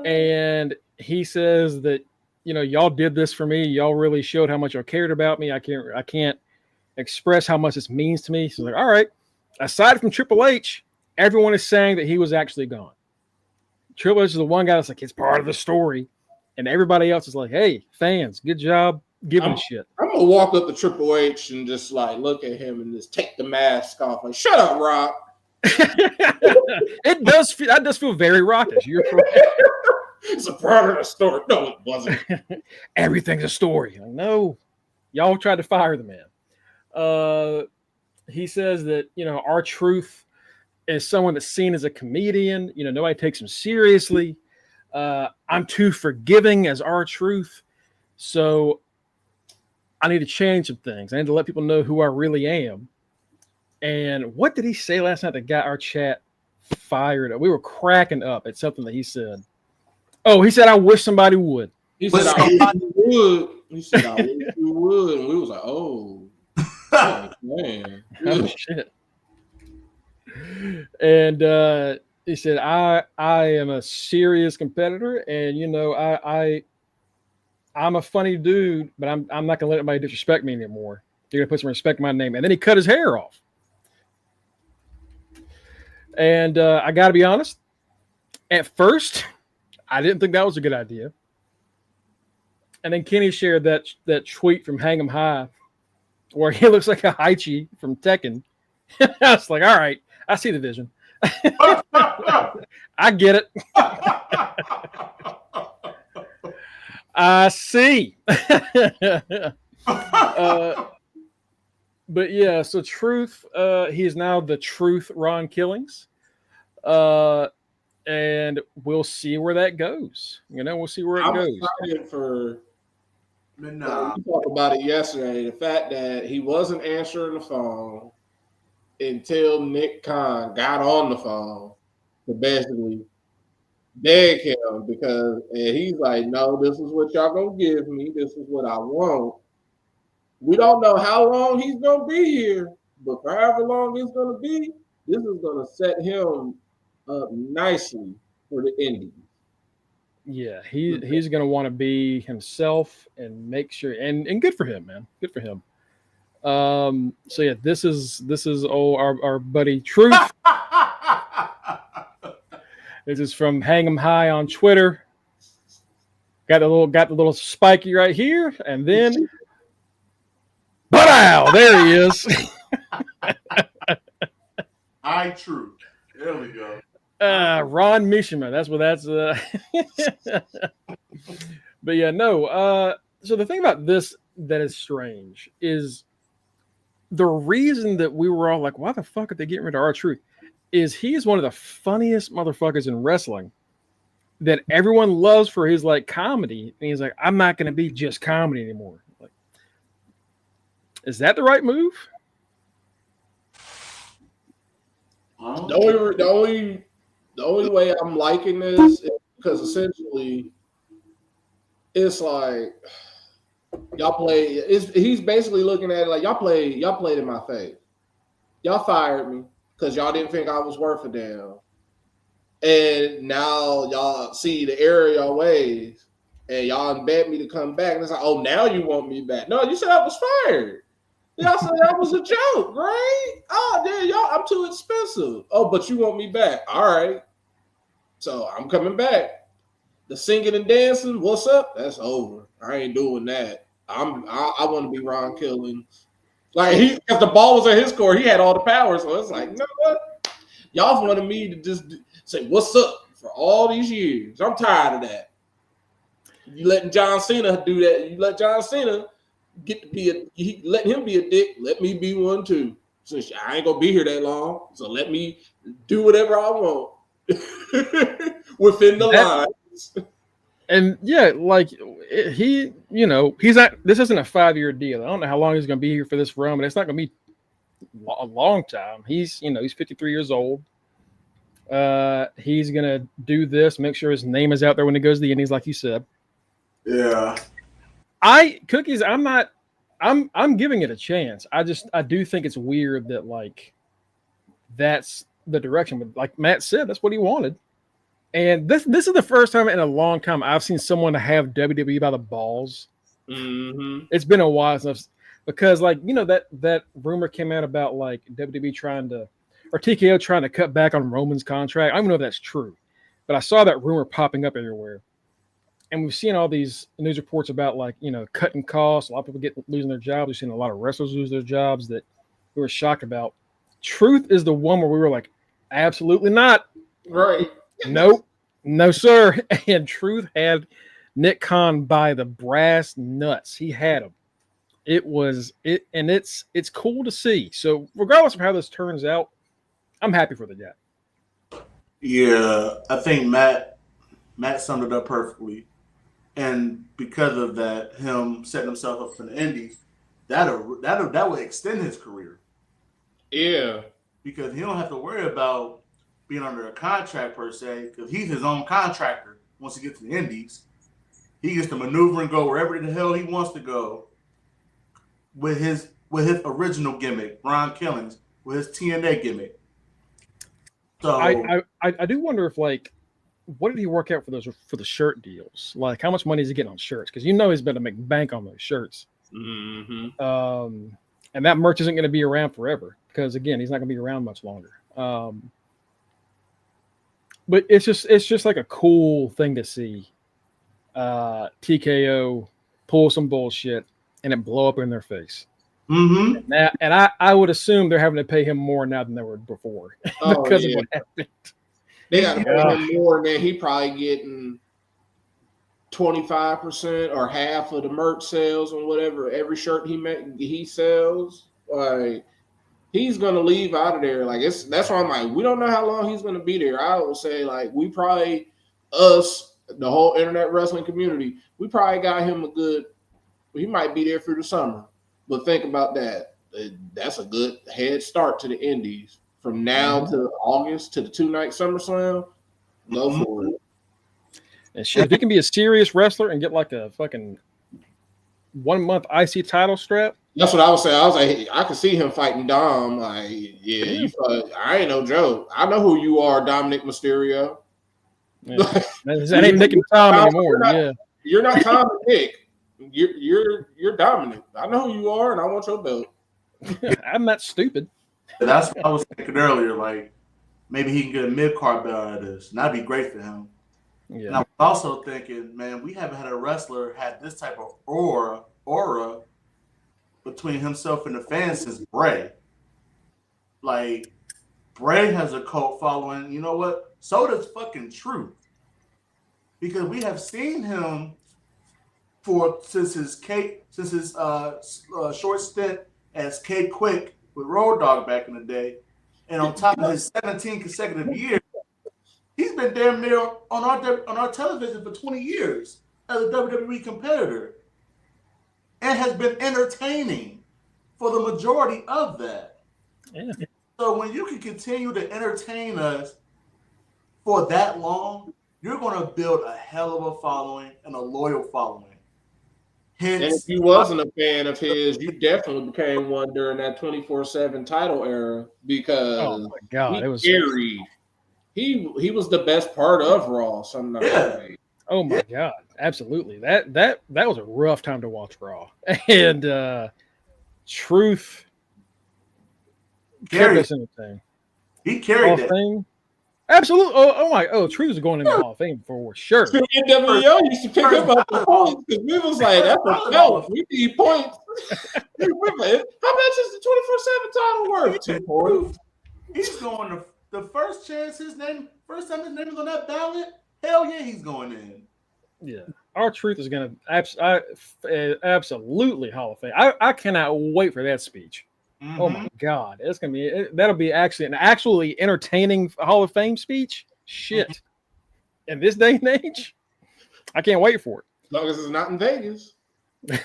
and he says that y'all did this for me. Y'all really showed how much y'all cared about me. I can't express how much this means to me. So like, all right. Aside from Triple H, everyone is saying that he was actually gone. Triple H is the one guy that's like, it's part of the story. And everybody else is like, hey, fans, good job giving a shit. I'm going to walk up to Triple H and just like look at him and just take the mask off. Like, shut up, Rock. That does feel very rockish. You're correct. It's a part of the story. No, it wasn't. Everything's a story. Like, no, y'all tried to fire the man. He says that, R-Truth is someone that's seen as a comedian. Nobody takes him seriously. I'm too forgiving as R-Truth. So I need to change some things. I need to let people know who I really am. And what did he say last night that got our chat fired up? We were cracking up at something that he said. Oh, he said, I wish somebody would. He said, I wish you would. He said, I wish you would. And we was like, oh man. Oh, shit. And he said, I am a serious competitor, and I'm a funny dude, but I'm not gonna let anybody disrespect me anymore. You're gonna put some respect in my name. And then he cut his hair off. And I gotta be honest, at first, I didn't think that was a good idea. And then Kenny shared that tweet from Hang 'em High, where he looks like a Haichi from Tekken. I was like, all right, I see the vision. I get it. I see. But yeah, so Truth, he is now the Truth Ron Killings. And we'll see where that goes. We'll see where it goes. Excited for. We talked about it yesterday. The fact that he wasn't answering the phone until Nick Khan got on the phone to basically beg him, because he's like, no, this is what y'all gonna give me. This is what I want. We don't know how long he's gonna be here, but for however long it's gonna be, this is gonna set him up nicely for the Indies. Yeah, he's gonna want to be himself and make sure and good for him, man. Good for him. So yeah, this is our buddy Truth. This is from Hang 'em High on Twitter. Got the little spiky right here, and then but there he is. True. There we go. Ron Mishima. That's what that's. But yeah, no. So the thing about this that is strange is the reason that we were all like, why the fuck are they getting rid of R-Truth? Is he is one of the funniest motherfuckers in wrestling that everyone loves for his like comedy. And he's like, I'm not going to be just comedy anymore. Like, is that the right move? The only way I'm liking this is because essentially it's like y'all play. He's basically looking at it like y'all played in my face. Y'all fired me because y'all didn't think I was worth a damn, and now y'all see the error of y'all ways, and y'all bet me to come back. And it's like, oh, now you want me back? No, you said I was fired. Y'all said that was a joke, right? Oh, damn, y'all, I'm too expensive. Oh, but you want me back? All right. So I'm coming back. The singing and dancing, what's up? That's over. I ain't doing that. I want to be Ron Killings. Like because the ball was at his court, he had all the power. So it's like, you know what? Y'all wanted me to just say what's up for all these years. I'm tired of that. You letting John Cena do that? You let John Cena get to be let him be a dick. Let me be one too. Since I ain't gonna be here that long, so let me do whatever I want within the lines. And yeah, like he, he's not. This isn't a 5-year deal. I don't know how long he's going to be here for this run, but it's not going to be a long time. He's 53 years old. He's going to do this, make sure his name is out there when he goes to the Indies, like you said. Yeah. Cookies. I'm giving it a chance. I do think it's weird that like that's the direction. But like Matt said, that's what he wanted. And this is the first time in a long time I've seen someone have WWE by the balls. Mm-hmm. It's been a while since, because like that rumor came out about like WWE or TKO trying to cut back on Roman's contract. I don't know if that's true, but I saw that rumor popping up everywhere. And we've seen all these news reports about like, cutting costs. A lot of people losing their jobs. We've seen a lot of wrestlers lose their jobs that we were shocked about. Truth is the one where we were like, absolutely not. Right. Nope. No, sir. And Truth had Nick Khan by the brass nuts. He had him. And it's cool to see. So regardless of how this turns out, I'm happy for the guy. Yeah, I think Matt summed it up perfectly. And because of that, him setting himself up for the Indies, that would extend his career. Yeah. Because he don't have to worry about being under a contract per se, because he's his own contractor. Once he gets to the Indies, he gets to maneuver and go wherever the hell he wants to go with his original gimmick, Ron Killings, with his TNA gimmick. So I do wonder if like, what did he work out for the shirt deals? Like, how much money is he getting on shirts? Because he's better make bank on those shirts. Mm-hmm. And that merch isn't going to be around forever because again, he's not going to be around much longer. But it's just like a cool thing to see. TKO pull some bullshit and it blow up in their face. Mm-hmm. And I would assume they're having to pay him more now than they were before because of what happened. They got to pay him more, and then he probably getting 25% or half of the merch sales on whatever every shirt he sells. Like he's gonna leave out of there. Like that's why I'm like, we don't know how long he's gonna be there. I would say like we probably the whole internet wrestling community, we probably got him he might be there through the summer. But think about that. That's a good head start to the Indies. From now to August to the 2-night SummerSlam, go for it. And shit, if he can be a serious wrestler and get like a fucking 1 month IC title strap. That's what I was saying. I was like, I could see him fighting Dom. Like, yeah. I ain't no joke. I know who you are, Dominic Mysterio. Yeah. That ain't Nick and Tom anymore. You're not Tom and Nick. You're Dominic. I know who you are, and I want your belt. I'm not stupid. That's what I was thinking earlier. Like, maybe he can get a mid-card belt out of this, and that'd be great for him. Yeah. And I was also thinking, man, we haven't had a wrestler had this type of aura between himself and the fans since Bray. Like, Bray has a cult following. You know what? So does fucking Truth. Because we have seen him since his short stint as K Quick with Road Dogg back in the day, and on top of his 17 consecutive years, he's been damn near on our television for 20 years as a WWE competitor, and has been entertaining for the majority of that. Yeah. So when you can continue to entertain us for that long, you're going to build a hell of a following and a loyal following. Hence, and if you wasn't a fan of his, you definitely became one during that 24/7 title era because oh my God, it was scary. He was the best part of Raw. Oh my God, absolutely. That was a rough time to watch Raw, and Truth kept us entertained. He carried that. Absolutely. Truth is going in the Hall of Fame for sure. NWO used to pick him up the points because we was like, that's a belt. We need points. How much is the 24/7 title worth? 2 points. He's going the first chance first time his name is on that ballot. Hell yeah, he's going in. Yeah, our Truth is going to absolutely Hall of Fame. I cannot wait for that speech. Mm-hmm. Oh my God, it's gonna be that'll be actually an actually entertaining Hall of Fame speech. Shit, in this day and age, I can't wait for it. As long as it's not in Vegas. That's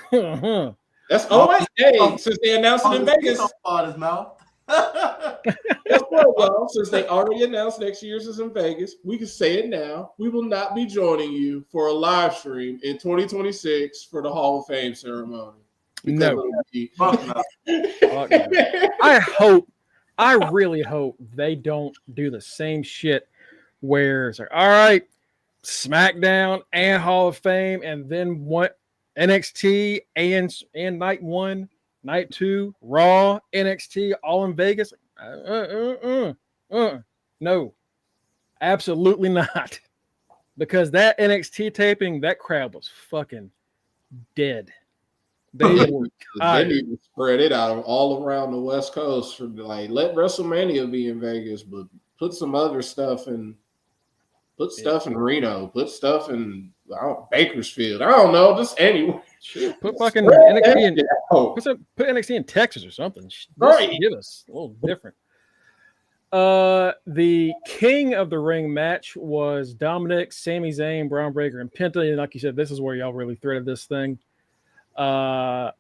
since they announced it in Vegas. His mouth. That's what, y'all. Since they already announced next year's is in Vegas, we can say it now. We will not be joining you for a live stream in 2026 for the Hall of Fame ceremony. No. I really hope they don't do the same shit where it's like, all right, SmackDown and Hall of Fame, and then what NXT and night 1, night 2, Raw, NXT, all in Vegas. No, absolutely not. Because that NXT taping, that crowd was fucking dead. They need to spread it out all around the West Coast. Let WrestleMania be in Vegas, but put some other stuff in. Put stuff in Reno. Put stuff in Bakersfield. I don't know, just anywhere. Put fucking NXT in. Put NXT in Texas or something. Right. Give us a little different. The king of the ring match was Dominic, Sami Zayn, Braun Breaker, and Penta. And like you said, this is where y'all really threaded this thing. Braun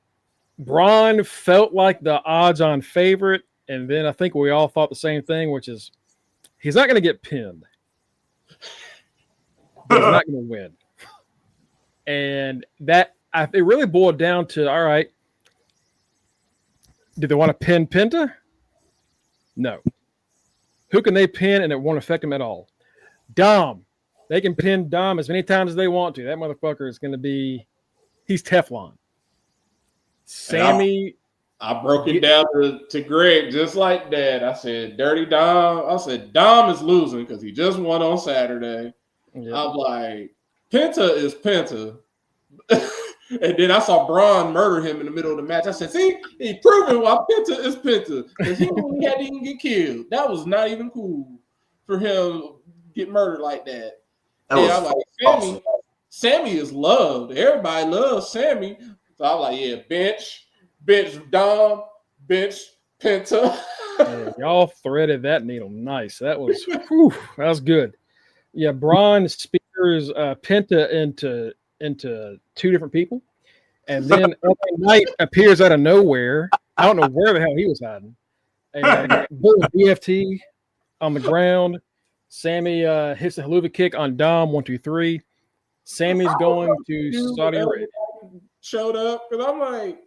felt like the odds-on favorite, and then I think we all thought the same thing, which is he's not going to get pinned. But he's not going to win. And it really boiled down to, all right, do they want to pin Penta? No. Who can they pin and it won't affect him at all? Dom. They can pin Dom as many times as they want to. That motherfucker is going to be, he's Teflon. Sammy. I broke it down to Greg just like that. I said, Dirty Dom. I said, Dom is losing because he just won on Saturday. Yep. I'm like, Penta is Penta. And then I saw Braun murder him in the middle of the match. I said, see, he's proving why Penta is Penta. Because he hadn't even get killed. That was not even cool for him to get murdered like that. I'm like, awesome. Sammy is loved. Everybody loves Sammy. So I'm like, yeah, bench Dom, bench Penta. Yeah, y'all threaded that needle nice. That was that was good. Yeah, Braun spears Penta into 2 different people, and then LA Knight appears out of nowhere. I don't know where the hell he was hiding. And boom, BFT on the ground. Sammy hits the haluva kick on Dom. 1, 2, 3. Sammy's going to Saudi Arabia. showed up, because I'm like,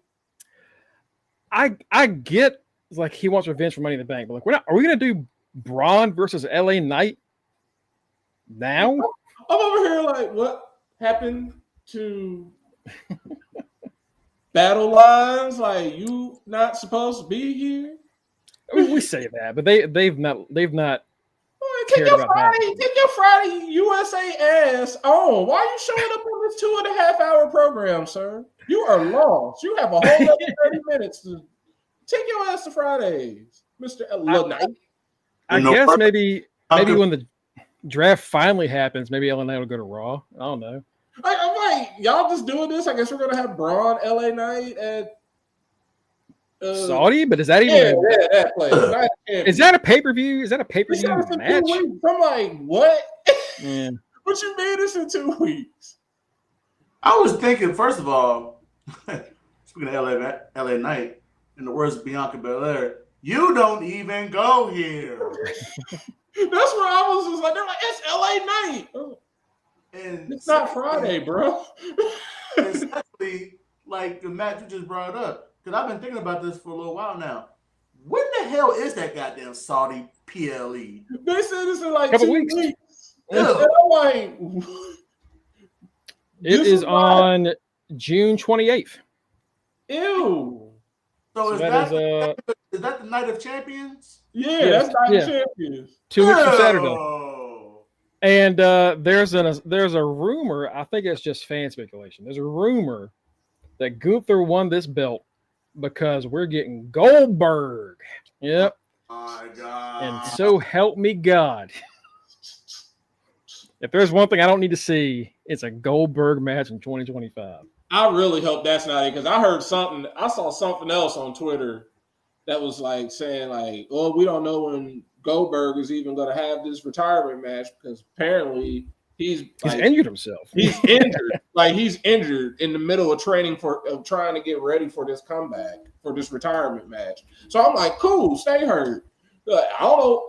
I get like he wants revenge for Money in the Bank, but like are we gonna do Braun versus LA Knight now? I'm over here like, what happened to battle lines? Like, you not supposed to be here? I mean, we say that, but they've not Take cared your about that. Take your Friday USA ass on. Why are you showing up on this 2.5-hour program, sir? You are lost. You have a whole other 30 minutes to take your ass to Fridays, Mr. Knight. I guess maybe when the draft finally happens, maybe LA Knight will go to Raw. I don't know. I'm like, y'all just doing this. I guess we're gonna have Braun LA Knight at Saudi, but is that even that place? Is that a pay-per-view? Is that a pay-per-view match? 2 weeks. I'm like, what? Yeah. What you mean it's in 2 weeks? I was thinking, first of all, speaking of LA Knight, in the words of Bianca Belair, you don't even go here. That's where I was just like, they're like, it's LA Knight. And it's not Friday, bro. Especially like the match you just brought up. Because I've been thinking about this for a little while now. When the hell is that goddamn Saudi PLE? They said it's in like couple 2 weeks. weeks. Ew. And I'm like, It is on June 28th. Ew. So is that the Night of Champions? Yeah, that's Night of Champions. 2 weeks from Saturday. And there's a rumor. I think it's just fan speculation. There's a rumor that Gunther won this belt because we're getting Goldberg. Yep. Oh my God. And so help me God. If there's one thing I don't need to see, it's a Goldberg match in 2025. I really hope that's not it, because I saw something else on Twitter that was like saying like, oh, we don't know when Goldberg is even going to have this retirement match, because apparently he's injured himself. He's injured. Like, he's injured in the middle of training of trying to get ready for this comeback, for this retirement match. So I'm like, cool, stay hurt. I don't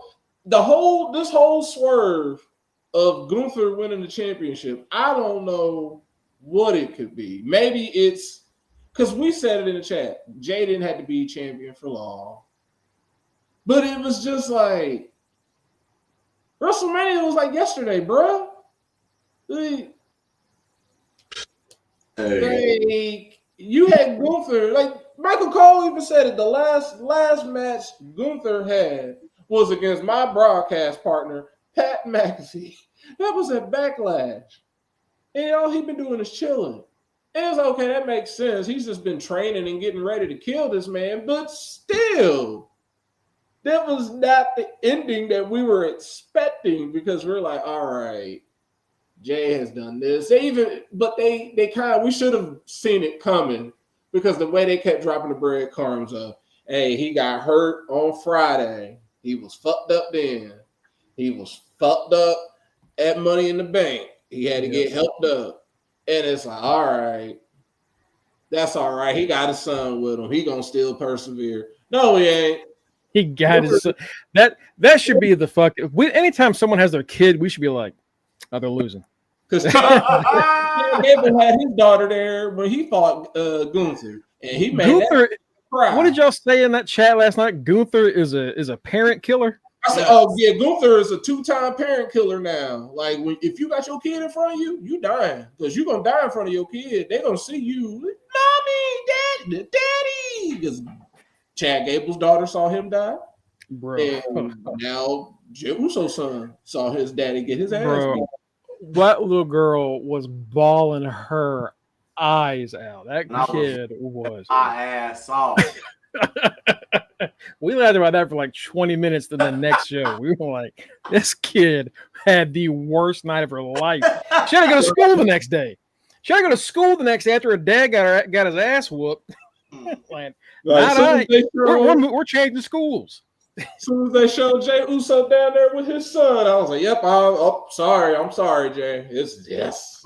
know, this whole swerve of Gunther winning the championship, I don't know what it could be. Maybe it's because we said it in the chat. Jey didn't have to be champion for long, but it was just like WrestleMania was like yesterday, bro. Like, you had Gunther. Like Michael Cole even said it. The last match Gunther had was against my broadcast partner Pat McAfee. That was at Backlash. And all he's been doing is chilling. And it's okay, that makes sense. He's just been training and getting ready to kill this man. But still, that was not the ending that we were expecting, because we're like, all right, Jey has done this. We should have seen it coming, because the way they kept dropping the breadcrumbs of, hey, he got hurt on Friday. He was fucked up then. He was fucked up at Money in the Bank. He had to get helped up. And it's like, all right, that's all right. He got his son with him. He gonna still persevere. No, he ain't. He got his son. That should be the fuck. Anytime someone has their kid, we should be like, oh, they're losing. Because Gable had his daughter there when he fought Gunther, and he made Gunther that cry. What did y'all say in that chat last night? Gunther is a parent killer. I said, oh yeah, Gunther is a 2-time parent killer now. Like, if you got your kid in front of you, you dying, because you're gonna die in front of your kid. They're gonna see you, mommy, daddy. Because Chad Gable's daughter saw him die, bro. And now Jey Uso's son saw his daddy get his ass beat. That little girl was bawling her eyes out. That kid was my ass off. We laughed about that for like 20 minutes to the next show. We were like, this kid had the worst night of her life. She had to go to school the next day. She had to go to school the next day after her dad got his ass whooped. Like, we're changing schools. As soon as they showed Jey Uso down there with his son, I was like, "Yep, I'm sorry, Jey. It's yes."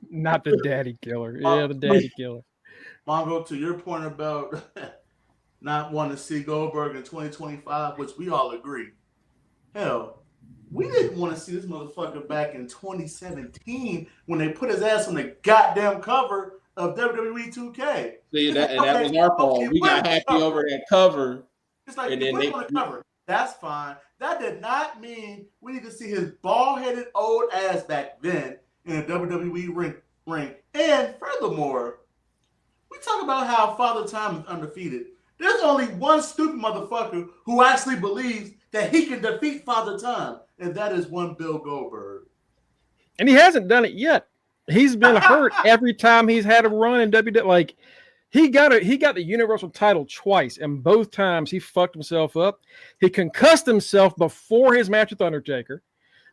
Not the daddy killer. Yeah, the daddy killer. Mongo, to your point about not wanting to see Goldberg in 2025, which we all agree. Hell, we didn't want to see this motherfucker back in 2017 when they put his ass on the goddamn cover of WWE 2K. See that, and that was our fault. We got happy over that cover. It's like and you then put him on the cover. That's fine. That did not mean we need to see his bald-headed old ass back then in a WWE ring. And furthermore, we talk about how Father Time is undefeated. There's only one stupid motherfucker who actually believes that he can defeat Father Time, and that is one Bill Goldberg. And he hasn't done it yet. He's been hurt every time he's had a run in WWE. Like he got the Universal title twice, and both times he fucked himself up. He concussed himself before his match with Undertaker.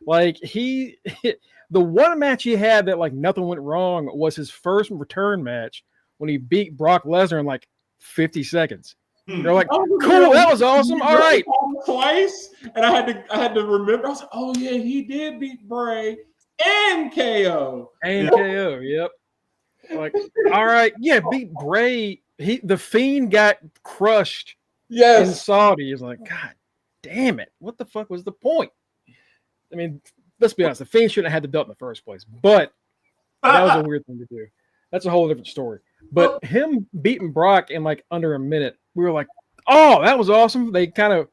Like the one match he had that like nothing went wrong was his first return match when he beat Brock Lesnar in like 50 seconds. They're like, cool, that was awesome. All right. Twice. And I had to remember. I was like, oh yeah, he did beat Bray and KO. And KO, yep. Like, all right, yeah, beat Bray. The Fiend got crushed in Saudi. He's like, God damn it. What the fuck was the point? I mean, let's be honest, the Fiend shouldn't have had the belt in the first place. But that was a weird thing to do. That's a whole different story. But him beating Brock in like under a minute, we were like, oh, that was awesome. They kind of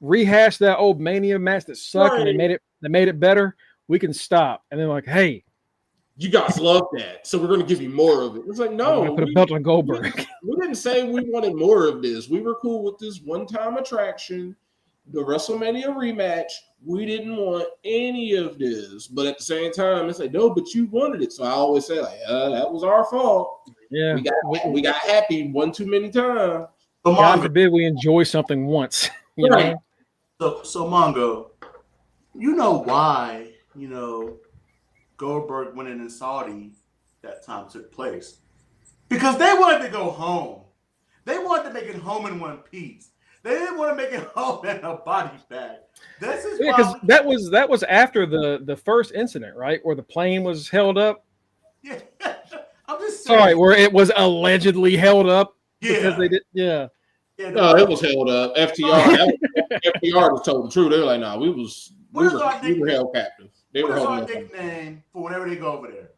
rehashed that old Mania match that sucked, and they made it better. We can stop. And then like, hey, you guys love that, so we're going to give you more of it. It's like, no, put a belt on Goldberg. We didn't say we wanted more of this. We were cool with this one-time attraction, the WrestleMania rematch. We didn't want any of this, but at the same time, it's like, no, but you wanted it. So I always say, like, that was our fault. Yeah, we got happy one too many times. God forbid we enjoy something once. You know? So Mongo, you know why Goldberg winning in Saudi that time took place? Because they wanted to go home. They wanted to make it home in one piece. They didn't want to make it home in a body bag. This is because that was after the first incident, right, where the plane was held up. Yeah, I'm just saying. Sorry, where it was allegedly held up because they did. Yeah. No, it was held up. FTR was told the truth. They were like, "Nah, we were held captive." What is our nickname for whenever they go over there?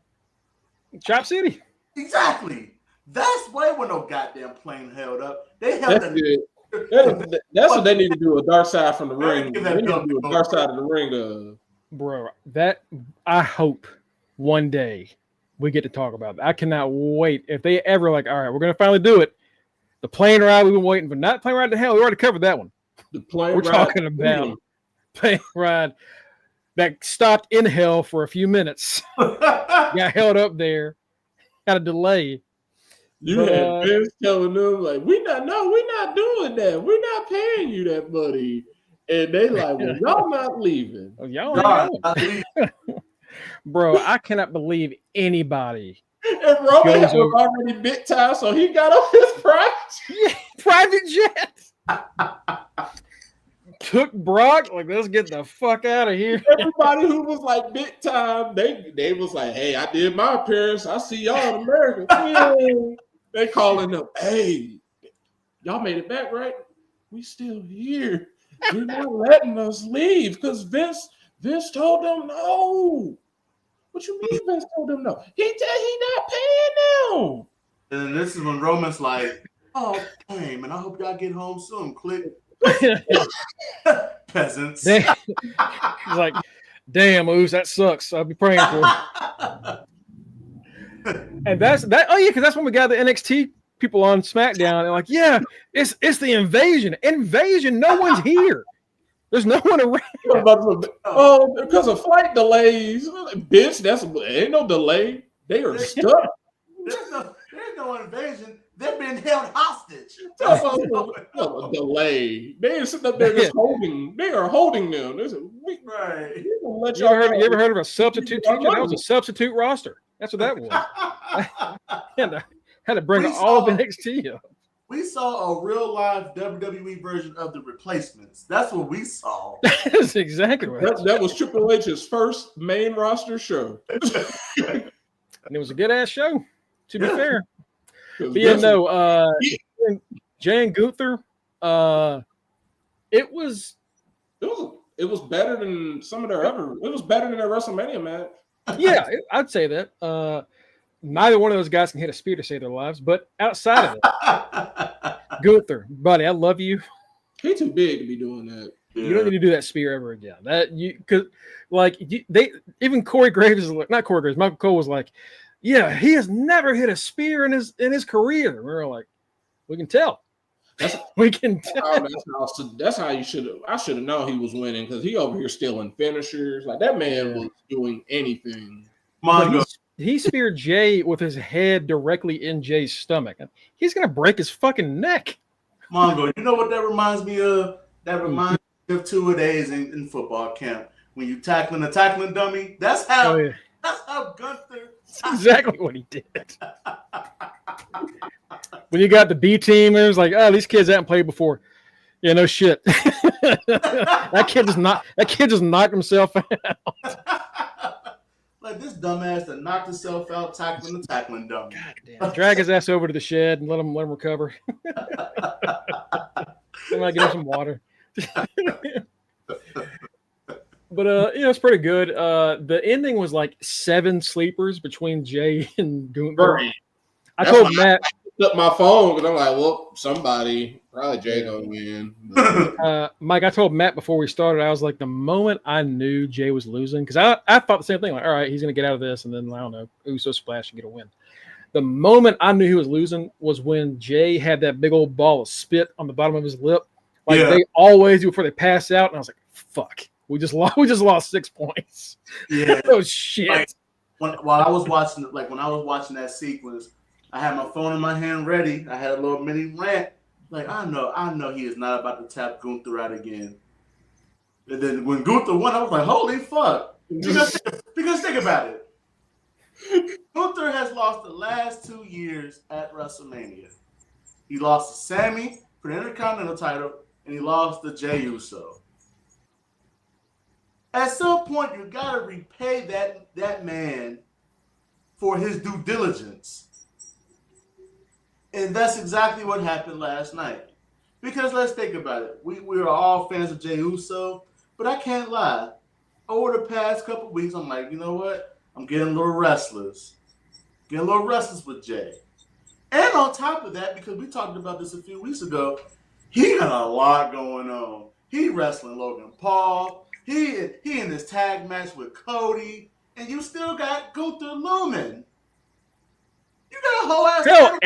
Chop City. Exactly. That's why when no goddamn plane held up. They held That's what they need to do. A dark side from the ring. They need to do a dark side of the ring. Bro, that I hope one day we get to talk about that. I cannot wait. If they ever like, all right, we're gonna finally do it. The plane ride we've been waiting for, not plane ride to hell. We already covered that one. The plane we're talking about plane ride that stopped in hell for a few minutes. Got held up there. Got a delay. You had Vince telling them like, we're not doing that. We're not paying you that money. And they like, well, y'all not leaving. Oh, y'all ain't going. Bro, I cannot believe anybody. And Roman was already big time, so he got on his private jet. Took Brock, like, let's get the fuck out of here. Everybody who was like big time, they was like, hey, I did my appearance. I see y'all in America. They calling them, hey, y'all made it back, right? We still here. You're not letting us leave because Vince told them no. What you mean Vince told them no? He not paying them. And this is when Roman's like, oh, damn, and I hope y'all get home soon. Click. Peasants. He's like, damn, Oos, that sucks. I'll be praying for you. And that's that. Oh yeah, because that's when we got the NXT people on SmackDown. They're like, yeah, it's the invasion. Invasion. No one's here. There's no one around. Oh, because of flight delays, bitch. Ain't no delay. They are stuck. There's no invasion. They're being held hostage. A delay. They are sitting up there just holding. They are holding them. Right. You ever heard of a substitute teacher? That was a substitute roster. That's what that was. had to bring all of NXT up. We saw a real live WWE version of the Replacements. That's what we saw. That's exactly right. That was Triple H's first main roster show. And it was a good ass show, to be fair. But yeah, no, Jey and Gunther, it was better than some of their other. It was better than their WrestleMania match. Yeah, I'd say that. neither one of those guys can hit a spear to save their lives. But outside of it, Gunther, buddy, I love you. He's too big to be doing that. You don't need to do that spear ever again. That you because they even Corey Graves is like, not Corey Graves. Michael Cole was like, yeah, he has never hit a spear in his career. And we were like, we can tell. We can tell. That's how you should have. I should have known he was winning because he over here stealing finishers. Like that man was doing anything. Mongo. He speared Jey with his head directly in Jay's stomach. He's gonna break his fucking neck. Mongo, you know what that reminds me of? That reminds me of 2 days in football camp when you tackling a tackling dummy. That's how. That's how Gunther. That's exactly what he did. When you got the B team, it was like, oh, these kids haven't played before. Yeah, no shit. that kid just knocked himself out. Like this dumbass that knocked himself out tackling the tackling dummy. God damn. Drag his ass over to the shed and let him recover. Somebody give him some water. But it's pretty good. The ending was like 7 sleepers between Jey and Gunther. I told Matt. I up my phone because I'm like, well, somebody probably Jey gonna win. Mike, I told Matt before we started, I was like, the moment I knew Jey was losing, because I thought the same thing. Like, all right, he's gonna get out of this, and then I don't know, Uso splash and get a win. The moment I knew he was losing was when Jey had that big old ball of spit on the bottom of his lip, like they always do before they pass out. And I was like, fuck, we just lost 6 points. Yeah. Oh shit. Like, when I was watching that sequence, I had my phone in my hand ready. I had a little mini rant. Like, I know he is not about to tap Gunther out again. And then when Gunther won, I was like, holy fuck. Because think about it. Gunther has lost the last 2 years at WrestleMania. He lost to Sammy for the Intercontinental title, and he lost to Jey Uso. At some point, you gotta repay that man for his due diligence. And that's exactly what happened last night. Because let's think about it. We are all fans of Jey Uso, but I can't lie. Over the past couple weeks, I'm like, you know what? I'm getting a little restless. Getting a little restless with Jey. And on top of that, because we talked about this a few weeks ago, he got a lot going on. He wrestling Logan Paul. He in this tag match with Cody. And you still got Gunther looming. You got a whole ass. Hell,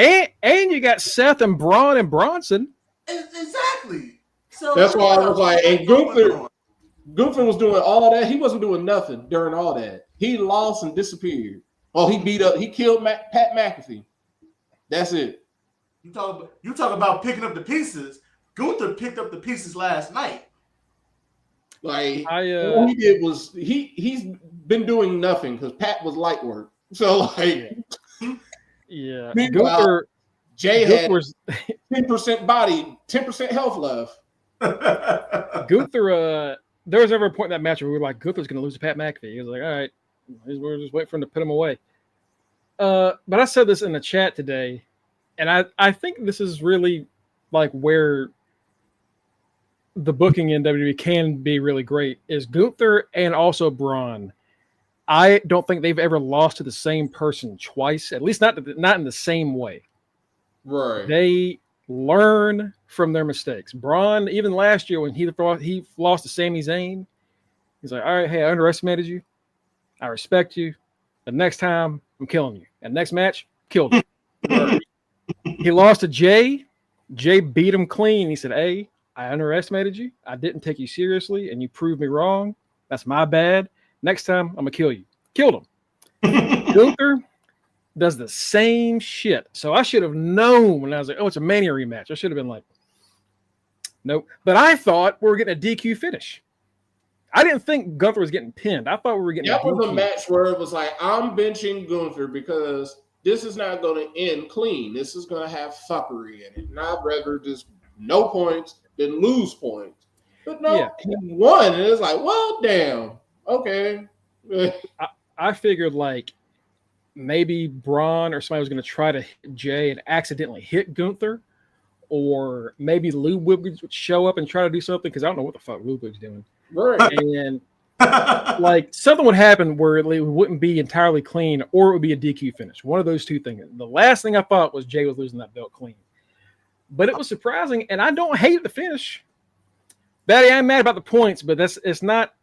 and you got Seth and Braun and Bronson. Exactly. So that's why I was like, and Gunther was doing all that. He wasn't doing nothing during all that. He lost and disappeared. Oh, he killed Pat McAfee. That's it. You talk about picking up the pieces. Gunther picked up the pieces last night. Like all he did was he's been doing nothing because Pat was light work. So like. Yeah, Gunther, Jey had 10% body, 10% health left. Gunther, there was ever a point in that match where we were like, Gunther's going to lose to Pat McAfee. He was like, all right, we're just waiting for him to put him away. But I said this in the chat today, and I think this is really like where the booking in WWE can be really great is Gunther and also Braun. I don't think they've ever lost to the same person twice, at least not in the same way. Right. They learn from their mistakes. Braun, even last year when he lost to Sami Zayn, he's like, all right, hey, I underestimated you. I respect you. But next time, I'm killing you. And next match, killed him. He lost to Jey. Jey beat him clean. He said, hey, I underestimated you. I didn't take you seriously, and you proved me wrong. That's my bad. Next time, I'm going to kill you. Killed him. Gunther does the same shit. So I should have known when I was like, oh, it's a Mania rematch. I should have been like, nope. But I thought we were getting a DQ finish. I didn't think Gunther was getting pinned. I thought we were getting that was a match where it was like, I'm benching Gunther because this is not going to end clean. This is going to have fuckery in it. And I'd rather just no points than lose points. But no, he won. And it's like, well, damn. Okay. I figured like maybe Braun or somebody was going to try to hit Jey and accidentally hit Gunther, or maybe Ludwig would show up and try to do something because I don't know what the fuck Ludwig's doing. Right. And like something would happen where it wouldn't be entirely clean, or it would be a DQ finish. One of those two things. The last thing I thought was Jey was losing that belt clean, but it was surprising, and I don't hate the finish. Batty, I'm mad about the points, but it's not.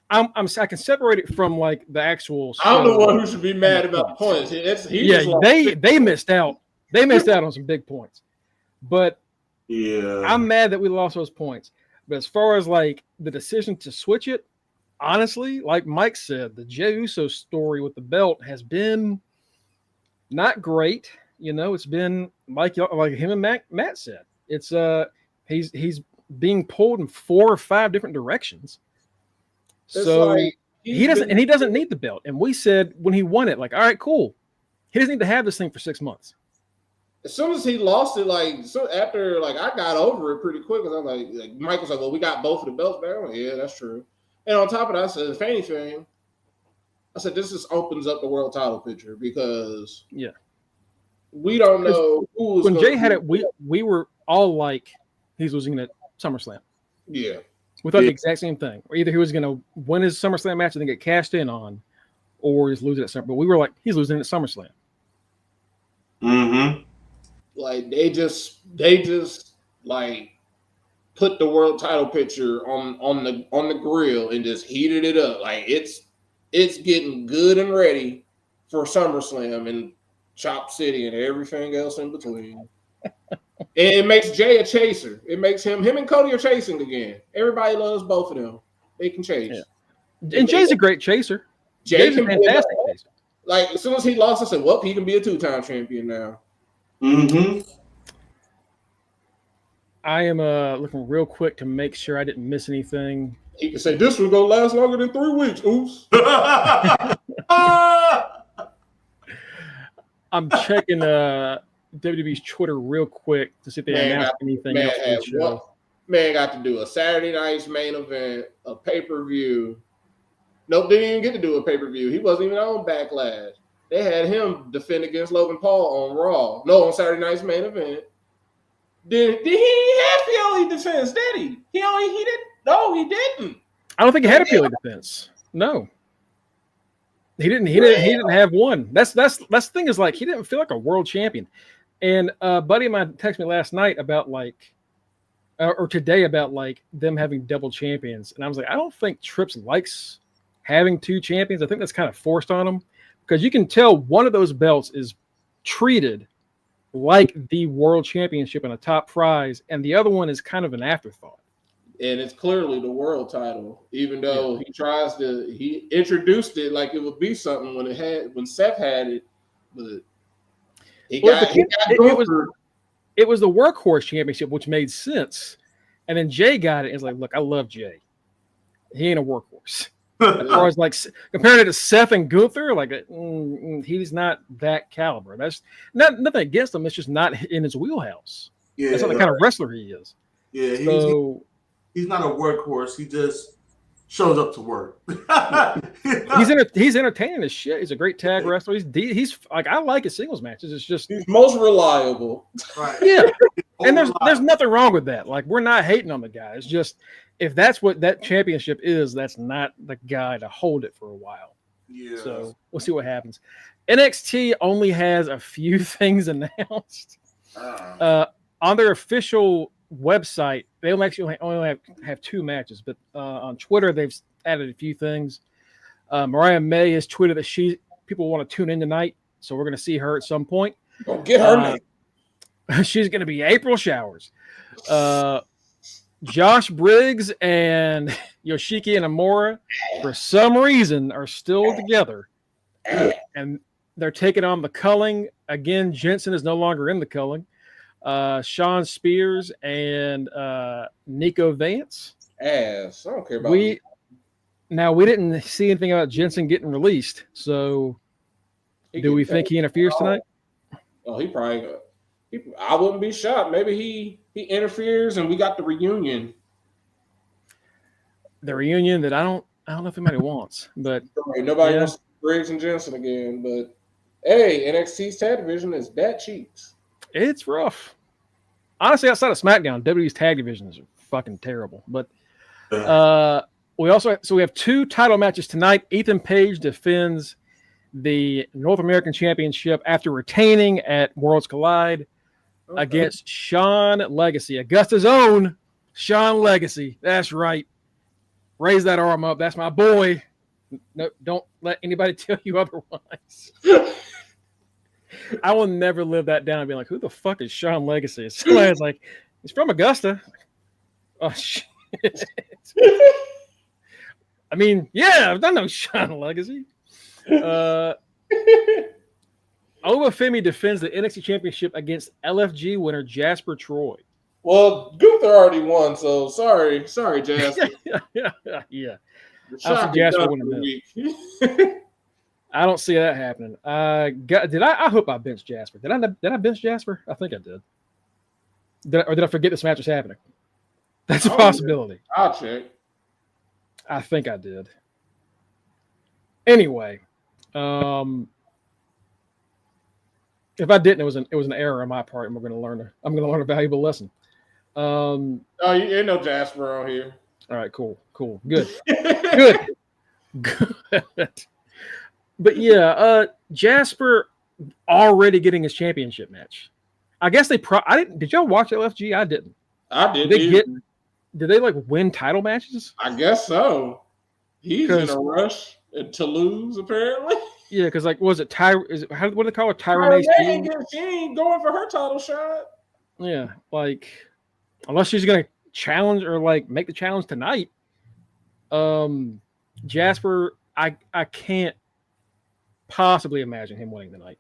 I can separate it from like the actual. I'm the one who should be mad about points. They missed out. They missed out on some big points, but yeah, I'm mad that we lost those points. But as far as like the decision to switch it, honestly, like Mike said, the Jey Uso story with the belt has been not great. You know, it's been like him and Matt said. It's he's being pulled in 4 or 5 different directions. It's so like he doesn't need the belt. And we said when he won it, like, all right, cool. He doesn't need to have this thing for 6 months. As soon as he lost it, after I got over it pretty quick, because I'm like Mike was like, well, we got both of the belts back. I'm like, yeah, that's true. And on top of that, I said, if anything, I said this just opens up the world title picture, because we don't know who was when Jey had it. We were all like, he's losing at SummerSlam. Yeah. We thought the exact same thing. Or either he was going to win his SummerSlam match and then get cashed in on, or he's losing at SummerSlam. But we were like, he's losing at SummerSlam. Mm-hmm. Like they just like put the world title picture on the grill and just heated it up. Like it's getting good and ready for SummerSlam and Chop City and everything else in between. And it makes Jey a chaser. It makes him and Cody are chasing again. Everybody loves both of them. They can chase. Yeah. And Jey's a great chaser. Jey's a fantastic chaser. Like as soon as he lost, I said, well, he can be a 2-time champion now. Mm-hmm. I am looking real quick to make sure I didn't miss anything. He can say this one's gonna last longer than 3 weeks. Oops. I'm checking WWE's Twitter real quick to see if they announced anything else. Man got to do a Saturday night's main event, a pay-per-view. Nope, didn't even get to do a pay-per-view. He wasn't even on Backlash. They had him defend against Logan Paul on Raw. No, on Saturday night's main event. Did he have PLE defense? Did he? He didn't. No, he didn't. I don't think he had a PLE defense. No, he didn't. He didn't have one. That's the thing is like he didn't feel like a world champion. And a buddy of mine texted me last night about like, or today about like them having double champions, and I was like, I don't think Trips likes having 2 champions. I think that's kind of forced on him, because you can tell one of those belts is treated like the world championship and a top prize, and the other one is kind of an afterthought. And it's clearly the world title, even though he introduced it like it would be something when Seth had it, but it was the workhorse championship, which made sense. And then Jey got it. It's like, look, I love Jey. He ain't a workhorse. As far as like comparing it to Seth and Gunther, like he's not that caliber. That's nothing against him. It's just not in his wheelhouse. Yeah, that's not the kind of wrestler he is. Yeah, he's not a workhorse. He just shows up to work. He's entertaining as shit. He's a great tag wrestler. He's like, I like his singles matches. It's just he's most reliable. Right. Yeah, and there's nothing wrong with that. Like we're not hating on the guy. It's just, if that's what that championship is, that's not the guy to hold it for a while. Yeah. So we'll see what happens. NXT only has a few things announced. On their official website, they only have 2 matches, but on Twitter they've added a few things. Mariah May has tweeted that people want to tune in tonight, so we're going to see her at some point. Don't get her name. She's going to be April Showers. Josh Briggs and Yoshiki and Amora, for some reason, are still together, and they're taking on the culling again. Jensen is no longer in the culling. Sean Spears and Nico Vance. I don't care about we didn't see anything about Jensen getting released, so do we think he interferes tonight? Oh, he probably got. I wouldn't be shocked. Maybe he interferes and we got the reunion. The reunion that I don't know if anybody wants, but nobody wants Briggs and Jensen again. But hey, NXT's tag division is that cheeks. It's rough. Honestly, outside of SmackDown, WWE's tag divisions are fucking terrible. But we have 2 title matches tonight. Ethan Page defends the North American Championship after retaining at Worlds Collide against Sean Legacy, Augusta's own Sean Legacy. That's right. Raise that arm up. That's my boy. No, don't let anybody tell you otherwise. I will never live that down and be like, who the fuck is Sean Legacy? Somebody's like, he's from Augusta. Oh, shit. I mean, yeah, I know Sean Legacy. Obafemi defends the NXT Championship against LFG winner Jasper Troy. Well, Gunther already won, so sorry, Jasper. Yeah. I see Jasper winning that. I don't see that happening. I hope I benched Jasper. Did I bench Jasper? I think I did. Did I forget this match was happening? That's a possibility. I'll check. I think I did. Anyway, if I didn't, it was an error on my part, and I'm going to learn a valuable lesson. Oh, you ain't no Jasper on here. All right, cool, good, good. But yeah, Jasper already getting his championship match. I guess I didn't. Did y'all watch LFG? I didn't. I did. Did they like win title matches? I guess so. He's in a rush to lose, apparently. Yeah, because like, was it Ty? What do they call it? Tyra She ain't going for her title shot. Yeah, like unless she's gonna challenge or like make the challenge tonight. Jasper, I can't possibly imagine him winning tonight.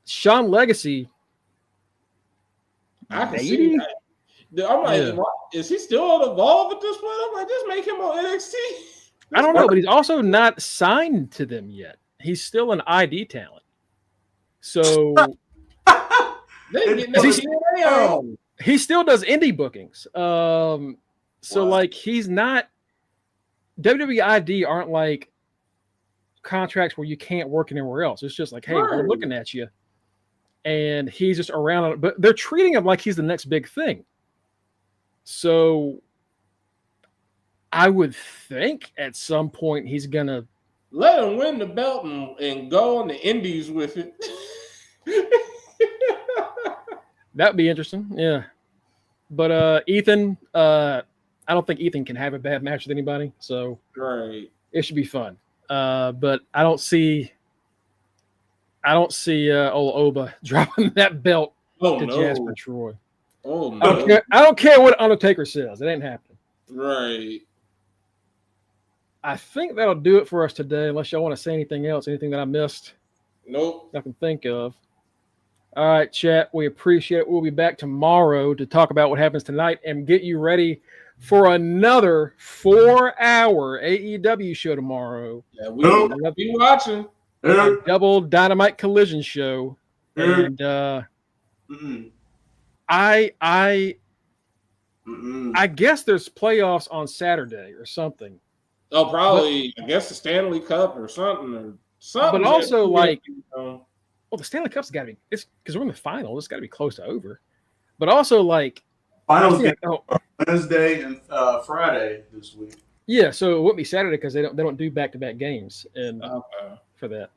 Sean Legacy, I can see that. I'm like, is he still on Evolve at this point? I'm like, just make him on NXT. I don't know, but he's also not signed to them yet. He's still an ID talent. So he still does indie bookings. So like he's not WWE ID aren't like contracts where you can't work anywhere else. It's just like, hey, we're looking at you. And he's just around, but they're treating him like he's the next big thing. So I would think at some point he's gonna let him win the belt and go on the indies with it. That'd be interesting, yeah. But Ethan, I don't think Ethan can have a bad match with anybody, so it should be fun. But I don't see old Oba dropping that belt to Jasper Troy. Oh no! I don't care what Undertaker says. It ain't happening. Right. I think that'll do it for us today, unless y'all want to say anything else, anything that I missed. Nope. I can think of. All right, chat. We appreciate it. We'll be back tomorrow to talk about what happens tonight and get you ready for another 4-hour AEW show tomorrow. Yeah, we'll be watching. A double Dynamite Collision show. And I guess there's playoffs on Saturday or something. Oh, probably. I guess the Stanley Cup or something. But also, like, well, the Stanley Cup's got to be. It's because we're in the final. It's got to be close to over. But also, like, finals Wednesday and Friday this week. Yeah, so it wouldn't be Saturday because they don't do back-to-back games and for that.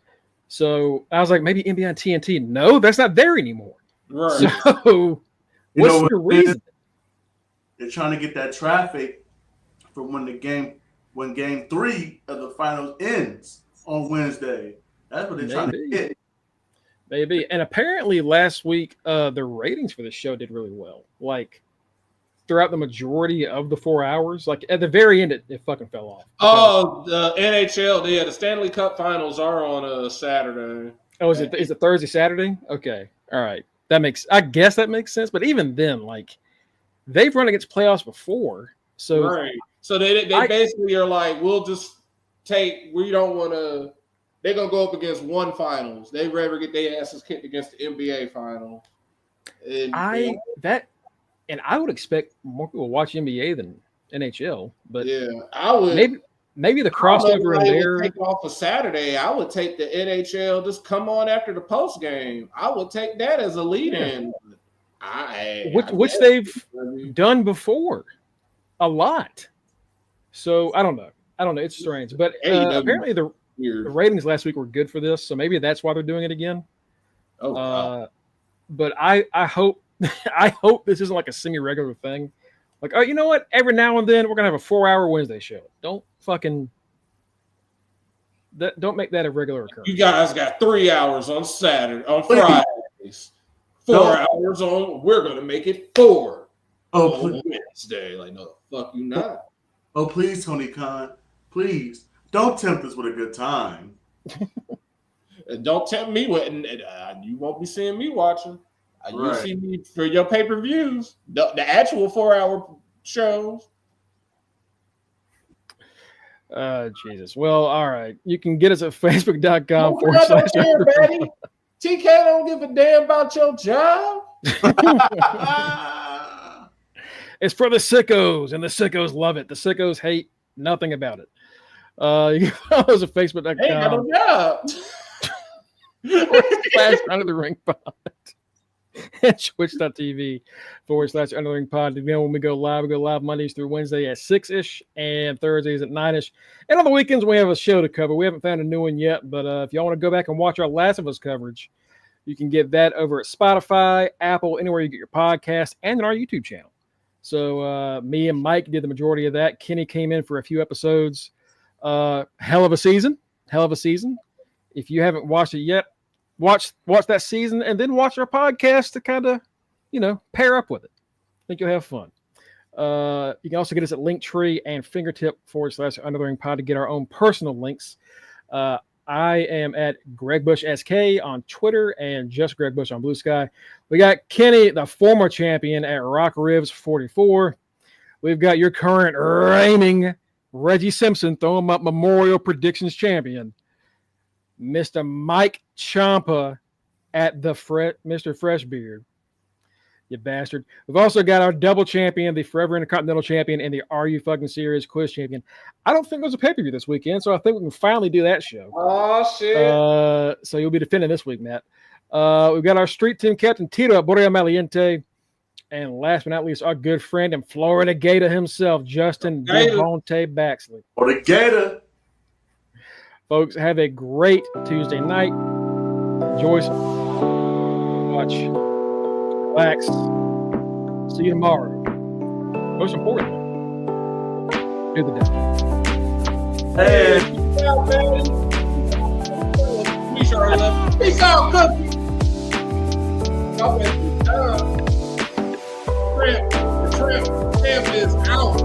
So I was like, maybe NBA and TNT. No, that's not there anymore. Right. So what's the reason? They're trying to get that traffic for when game 3 of the finals ends on Wednesday. That's what they're trying to get. Maybe. And apparently last week, the ratings for the show did really well. Like throughout the majority of the 4 hours, like at the very end, it fucking fell off. Oh, the NHL, the Stanley Cup finals are on a Saturday. Oh, is it Thursday, Saturday? Okay. All right. I guess that makes sense. But even then, like they've run against playoffs before. So right. So they basically are like, we'll just we don't want to. They're gonna go up against one finals. They rather get their asses kicked against the NBA final. And I would expect more people watch NBA than NHL. But yeah, I would. Maybe the crossover in there. Take off a Saturday. I would take the NHL. Just come on after the post game. I would take that as a lead-in. Which they've done before, a lot. So I don't know. It's strange, but apparently the ratings last week were good for this, so maybe that's why they're doing it again. Oh, wow. But I hope I hope this isn't like a semi-regular thing. Like, oh, you know what? Every now and then we're gonna have a 4-hour Wednesday show. Don't make that a regular occurrence. You guys got 3 hours on Fridays, 4 hours on. We're gonna make it 4 on Wednesday. Like, no, the fuck you not. Oh, please, Tony Khan, please don't tempt us with a good time. Don't tempt me with, you won't be seeing me watching. You see me for your pay-per-views, the actual 4-hour shows. Jesus. Well, all right. You can get us at facebook.com. TK don't give a damn about your job. It's for the sickos, and the sickos love it. The sickos hate nothing about it. You can follow us at facebook.com. Hey, got no job. Under the Ring Pod. And twitch.tv/Under the Ring Pod. You know, when we go live Mondays through Wednesday at 6-ish and Thursdays at 9-ish. And on the weekends, we have a show to cover. We haven't found a new one yet, but if y'all want to go back and watch our Last of Us coverage, you can get that over at Spotify, Apple, anywhere you get your podcast, and on our YouTube channel. So me and Mike did the majority of that. Kenny came in for a few episodes. Hell of a season. If you haven't watched it yet, watch that season and then watch our podcast to kind of, pair up with it. I think you'll have fun. You can also get us at Linktree and fingertip/Under the Ring Pod to get our own personal links. I am at Greg Bush SK on Twitter and just Greg Bush on Blue Sky. We got Kenny, the former champion, at Rock Ribs 44. We've got your current reigning Reggie Simpson, throwing up Memorial Predictions champion, Mr. Mike Ciampa at the Mr. Freshbeard. You bastard. We've also got our double champion, the Forever Intercontinental Champion, and the Are You Fucking Serious Quiz Champion. I don't think there's a pay-per-view this weekend, so I think we can finally do that show. Oh, shit. So you'll be defending this week, Matt. We've got our Street Team Captain, Tito Borreo Maliente. And last but not least, our good friend and Florida Gator himself, Justin Devontae Baxley. Or the Gator. Folks, have a great Tuesday night. Enjoy some. Watch. Relax. See you tomorrow. Most importantly, do the devil. Hey. Peace out, Cookie. Tramp is out.